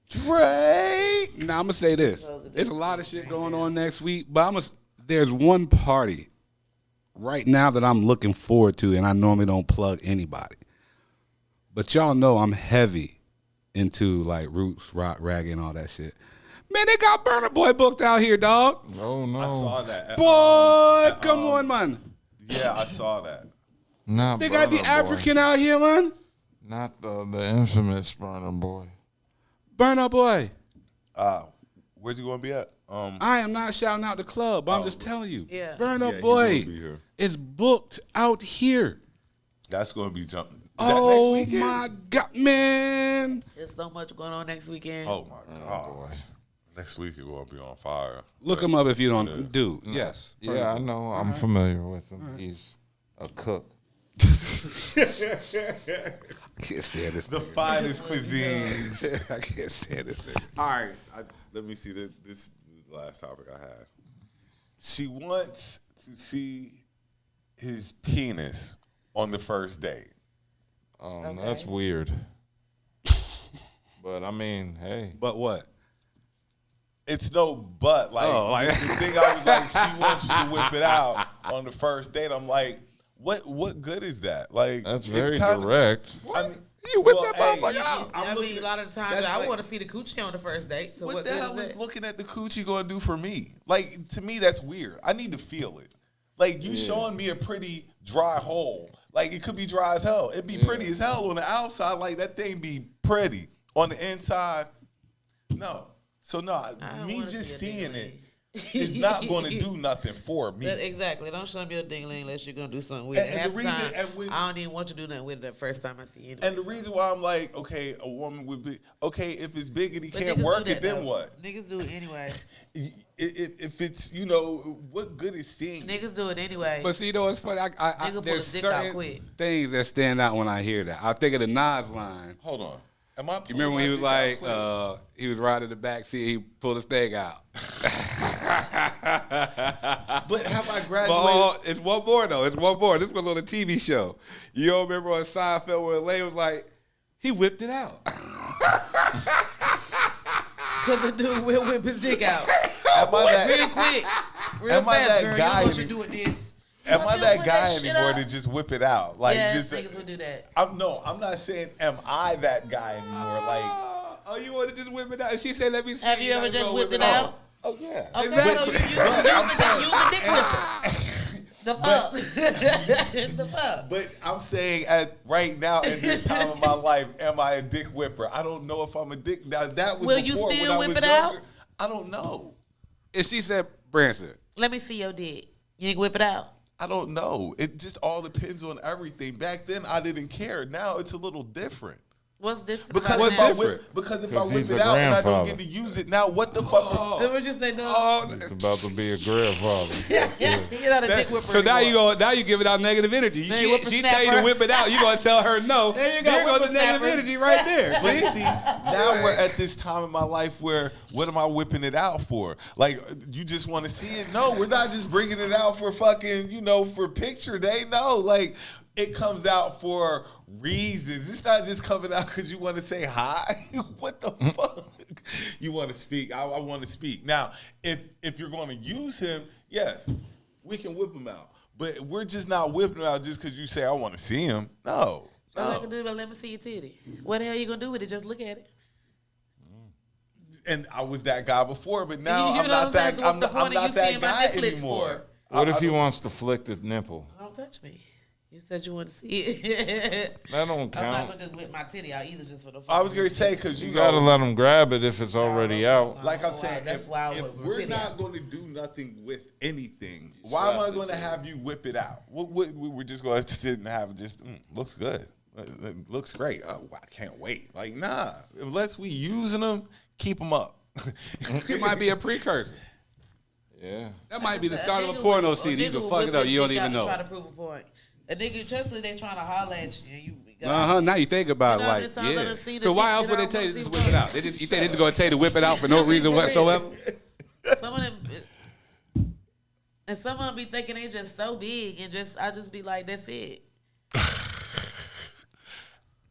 Drake. Now, I'm going to say this. There's a lot of shit going on next week, but there's one party right now that I'm looking forward to, and I normally don't plug anybody. But y'all know I'm heavy into like roots, rock, reggae, and all that shit. Man, they got Burna Boy booked out here, dog. Oh, no. I saw that. Boy, come on, man. Yeah, I saw that. Not They got the Burna African out here, man. Not the infamous Burna Boy. Burna Boy. Where's he going to be at? I am not shouting out the club, but I'm just telling you. Yeah. Burna he's Boy gonna be here. is booked out here. That's going to be jumping. Oh, next weekend? my God, man. There's so much going on next weekend. Oh, my God. Next week is going to be on fire. Look him up if you don't. Dude, yes. Yeah, I know. I'm familiar with him. He's a cook. I can't stand this. The finest cuisines. I can't stand this thing. All right. Let me see. This is the last topic I had. She wants to see his penis on the first date. That's weird. But, I mean, hey. But what? It's no but. Like, the thing I was like, she wants you to whip it out on the first date. I'm like, what good is that? Like, that's very direct. I mean, you whip that motherfucker out. I mean, a lot of the times I want to see the coochie on the first date. So what the hell is looking at the coochie going to do for me? Like, to me, that's weird. I need to feel it. Like, you showing me a pretty dry hole. Like, it could be dry as hell. It'd be pretty as hell on the outside. Like, that thing be pretty. On the inside, no. So, no, me just seeing it is not going to do nothing for me. Exactly. Don't show me your dingling unless you're going to do something with it. Half the time, I don't even want you to do nothing with it the firfirst time I see it. And the reason why I'm like, okay, a woman would be, okay, if it's big and he can't work it, then what? Niggas do it anyway. If it's, what good is seeing? Niggas do it anyway. But see, it's funny. There's certain things that stand out when I hear that. I think of the Nas line. Hold on. You remember when he was like, he was riding the back seat, he pulled his thing out. But have I graduated? It's one more, though. It's one more. This was on a TV show. You don't remember on Seinfeld where Lay was like, he whipped it out. Because the dude will whip his dick out. Real quick. Real fast, girl. Guy you know what you doing this. Am I that guy anymore to just whip it out? Like, yes, niggas would do that. I'm not saying am I that guy anymore. Like, oh, you want to just whip it out? And she said, let me see. Have you ever just whipped it out? Oh, yeah. Okay, so you the dick whipper. The fuck? The fuck? But I'm saying right now in this time of my life, am I a dick whipper? I don't know if I'm a dick. Now, that was Will you still whip it out? I don't know. And she said, Branson, let me see your dick. You ain't whip it out? I don't know. It just all depends on everything. Back then, I didn't care. Now, it's a little different. What's different? Because if I whip it out and I don't get to use it, now what the fuck? Then we just say no. It's about to be a grandfather. You're not a dick whipper So now anymore. you give it out negative energy. She tell you whippersnapper. to whip it out. You gonna tell her no. There you go, There goes the negative whippersnappers. energy right there. But see, now we're at this time in my life where what am I whipping it out for? Like, you just want to see it? No, we're not just bringing it out for fucking, for picture day. No, like, it comes out for reasons. It's not just coming out because you want to say hi. What the fuck? You want to speak. I want to speak. Now, if you're going to use him, yes, we can whip him out. But we're just not whipping him out just because you say, I want to see him. No. All I can do is let me see your titty. What the hell you gonna do with it? Just look at it. And I was that guy before, but now You I'm know not what that. saying? I'm What's the not point of you that seeing my guy Netflix anymore. What if he wants to flick the nipple? Don't touch me. You said you want to see it. That don't I'm count. not gonna just whip my titty out either, just for the. I was gonna say because You gotta let him grab it if it's already out. Like I'm saying, that's if why I if would we're titty not out. going to do nothing with anything, why am I going to have you whip it out? We're just going to sit and have just looks good, it looks great. Oh, I can't wait. Like nah, unless we using them, keep them up. It might be a precursor. Yeah. That might be the start of a porno scene. You can fuck it up. You don't even know. Try to prove a point. A nigga, especially they trying to holler at you. And you Now you think about it, like, yeah. So why else would they tell you to just whip it out? You think they just gonna tell you to whip it out for no reason whatsoever? Some of them be thinking they just so big, and I just be like, that's it.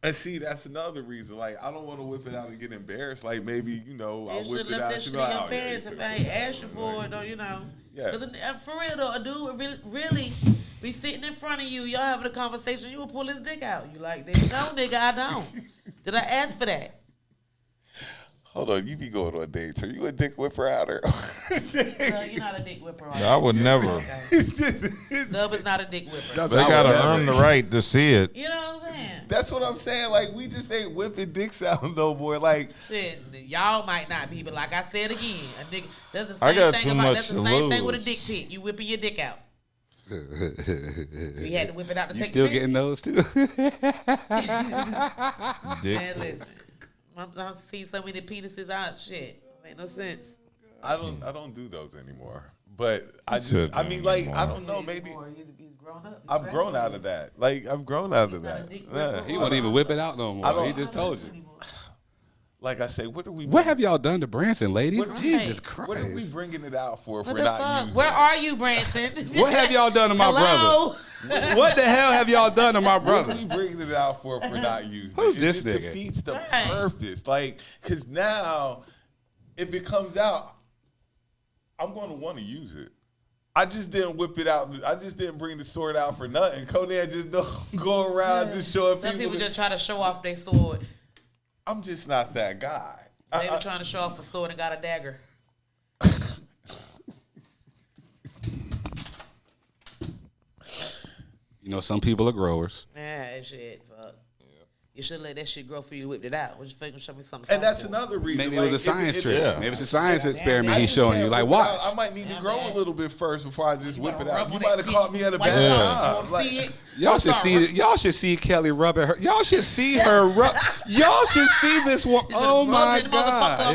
And see, that's another reason. Like, I don't want to whip it out and get embarrassed. Like, maybe, I'll whip it out. That shit in your pants if I ain't asked you for it, or Yeah. For real though, a dude would really be sitting in front of you, y'all having a conversation, you would pull his dick out. You like, no, nigga, I don't. Did I ask for that? Hold on, you be going on dates. Are you a dick whipper outer? No, you're not a dick whipper. Right? I would never. Dub is not a dick whipper. They gotta earn the right to see it. You know what I'm saying? That's what I'm saying. Like, we just ain't whipping dicks out no more. Like, shit, y'all might not be, but like I said again, a nigga. That's the I same got thing too about. much That's the to same thing lose. with a dick pic. You whipping your dick out. We had to whip it out to You take. still the pic. getting those too? Man, listen. I'm seeing so many penises out. Shit, make no sense. I don't do those anymore. But I Shit, mean, like, anymore. I don't know. Maybe He's grown up. I've grown out of that. Like, I've grown out of that. Yeah. He won't even whip it out no more. He just told you. Like I say, what are we? What have y'all done to Branson, ladies? Jesus Christ! What are we bringing it out for if What we're the not fuck? using Where it? are you, Branson? What have y'all done to my Hello? brother? What the hell have y'all done to my What brother? are we bringing it out for if we're not using Who's it? this It nigga? just defeats the Right. purpose. Like, because now, if it comes out, I'm going to want to use it. I just didn't whip it out. I just didn't bring the sword out for nothing. Conan just don't go around just showing Some people that- just try to show off their sword. I'm just not that guy. They were trying to show off a sword and got a dagger. Some people are growers. Nah, shit, fuck. You should let that shit grow for you to whip it out. What you think? Show me something. And that's for? another reason. Maybe like, it was a science trick. yeah. Maybe it's a science experiment I he's just showing can't you. Like, whip it watch. out. I might need to grow a little bit first before I just whip it out. rub You on might that have caught bitch me at a like bad that. time. You wanna Like, see it? Y'all should see Kelly rubbing her. Y'all should see her rub. Y'all should see this one. Oh my God.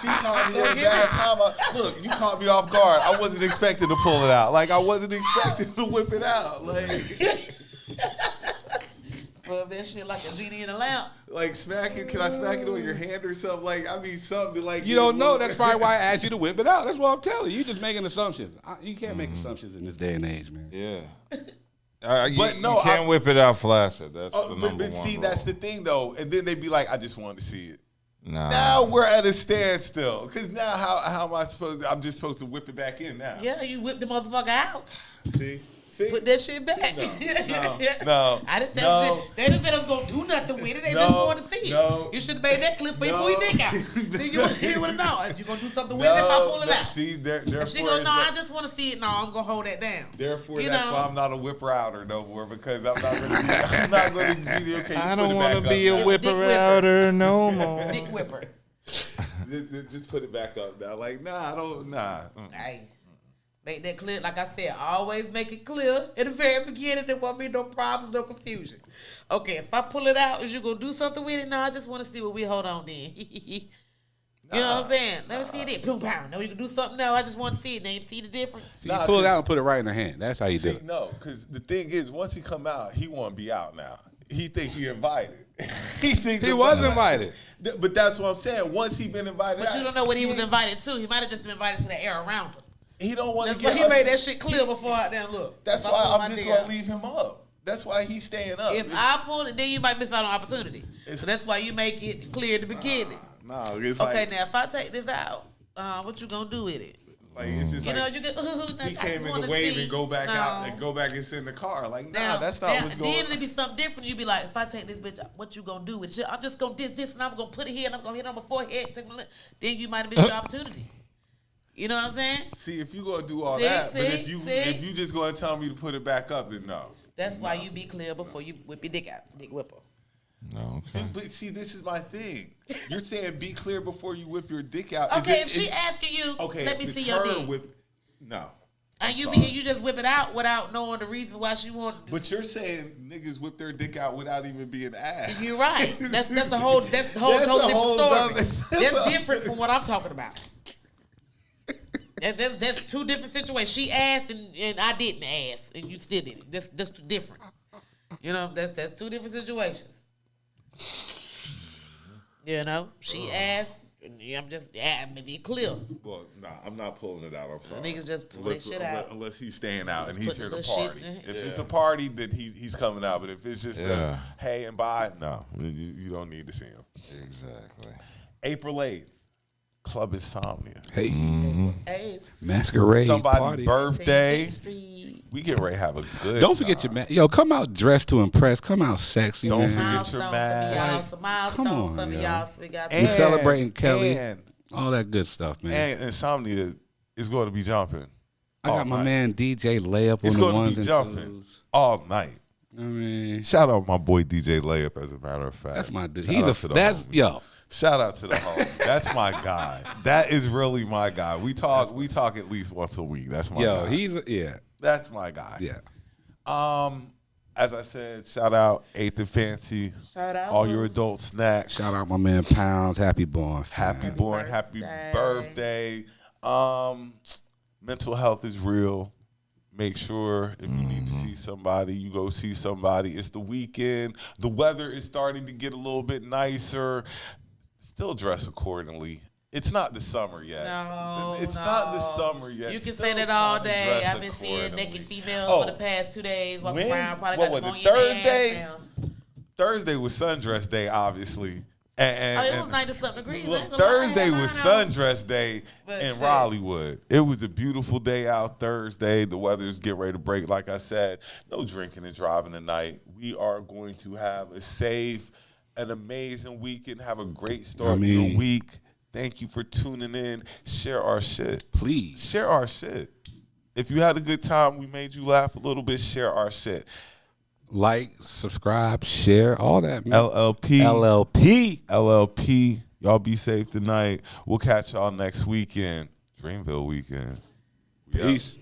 she caught me at a bad time. Look, you caught me off guard. I wasn't expecting to pull it out. Like, I wasn't expecting to whip it out. Like, Rub that shit like a genie in a lamp. like smack it. Can I smack it on your hand or something? Like, I mean, something like You don't know. That's probably why I asked you to whip it out. That's what I'm telling you. You just making assumptions. You can't make assumptions in this day and age, man. Yeah. But no, you can't whip it out flaccid. That's the number but one see, rule. that's the thing though. And then they be like, I just wanted to see it. Nah. Now we're at a standstill. Because now how am I supposed to, I'm just supposed to whip it back in now. Yeah, you whip the motherfucker out. See? Put that shit back. No. I didn't say they didn't say I was gonna do nothing with it. They just wanted to see it. No. You should have made that clip before you pull your dick out. See, you would have known. You gonna do something with it if I pull it out. See, therefore, If she go, no, I just want to see it. No, I'm gonna hold that down. Therefore, You that's know? why I'm not a whipper outer no more, because I'm not going to be the okay. I don't want to be a whipper outer no more. Dick whipper. Just put it back up now. Like, nah, I don't. Nah. Hey, Make that clear. Like I said, always make it clear in the very beginning. There won't be no problems, no confusion. Okay, if I pull it out, is you going to do something with it? No, I just want to see what we hold on then. You know what I'm saying? Let me see it. Boom, pow. No, you can do something. No, I just want to see it. Now you see the difference. So you pull it out and put it right in the hand. That's how you do it. No, because the thing is, once he come out, he won't be out now. He thinks he invited. he was invited. But that's what I'm saying. Once he been invited But out, you don't know what he was invited to. He might have just been invited to the air around him. He don't want to get. He made that shit clear before I damn look. That's why I'm just gonna leave him up. That's why he's staying up. If I pull it, then you might miss out on opportunity. So that's why you make it clear at the beginning. It's okay, like, now if I take this out, what you gonna do with it? Like it's just you like know, you get, he came in the wave and go back out and go back and sit in the car. Like that's not what's going on. Then it'd be something different. You'd be like, if I take this bitch out, what you gonna do with it? I'm just gonna this and I'm gonna put it here and I'm gonna hit it on my forehead. Then you might have missed your opportunity. You know what I'm saying? See, if you gonna do all that, but if you just gonna tell me to put it back up, then no. That's why you be clear before you whip your dick out, dick whipper. No, okay. But see, this is my thing. You're saying be clear before you whip your dick out. Okay, if she asking you, let me see your dick. No. And you just whip it out without knowing the reason why she wanted. But you're saying niggas whip their dick out without even being asked. You're right. That's a whole different story. That's different from what I'm talking about. That's two different situations. She asked and I didn't ask, and you still did it. That's two different. You know, that's two different situations. You know, she asked. I'm just to be clear. Well, nah, I'm not pulling it out. I'm sorry. Niggas just pull that shit out. Unless he's staying out and he's here to shit party. If it's a party, then he's coming out. But if it's just a hey and bye, no, you don't need to see him. Exactly. April 8th, Club Insomnia. Hey. Hey. Masquerade Somebody's party. birthday. We get ready to have a good Don't forget your yo, come out dressed to impress. Come out sexy, Don't man. forget your mask. Come on, yo. We celebrating Kelly. All that good stuff, man. And Insomnia is going to be jumping. I got my man DJ Layup on the ones and twos. All night. I mean, shout out my boy DJ Layup, as a matter of fact. That's my dude. Yo. Shout out to the homie. That's my guy. That is really my guy. We talk at least once a week. That's my guy. That's my guy. Yeah. As I said, shout out 8th and Fancy. Shout out all your adult snacks. Shout out my man Pounds. Happy born. Happy birthday. Mental health is real. Make sure if you need to see somebody, you go see somebody. It's the weekend. The weather is starting to get a little bit nicer. Still dress accordingly. It's not the summer yet. It's not the summer yet. You can say that all day. I've been seeing naked females for the past 2 days walking around. Probably got pneumonia Thursday? Thursday was sundress day, obviously. It was 90-something degrees. Look, Thursday was sundress day in Raleighwood. It was a beautiful day out Thursday. The weather's getting ready to break. Like I said, no drinking and driving tonight. We are going to have a safe, an amazing weekend. Have a great start to your week. Thank you for tuning in. Share our shit. Please. Share our shit. If you had a good time, we made you laugh a little bit, share our shit. Like, subscribe, share, all that, man. LLP. Y'all be safe tonight. We'll catch y'all next weekend. Dreamville weekend. Peace.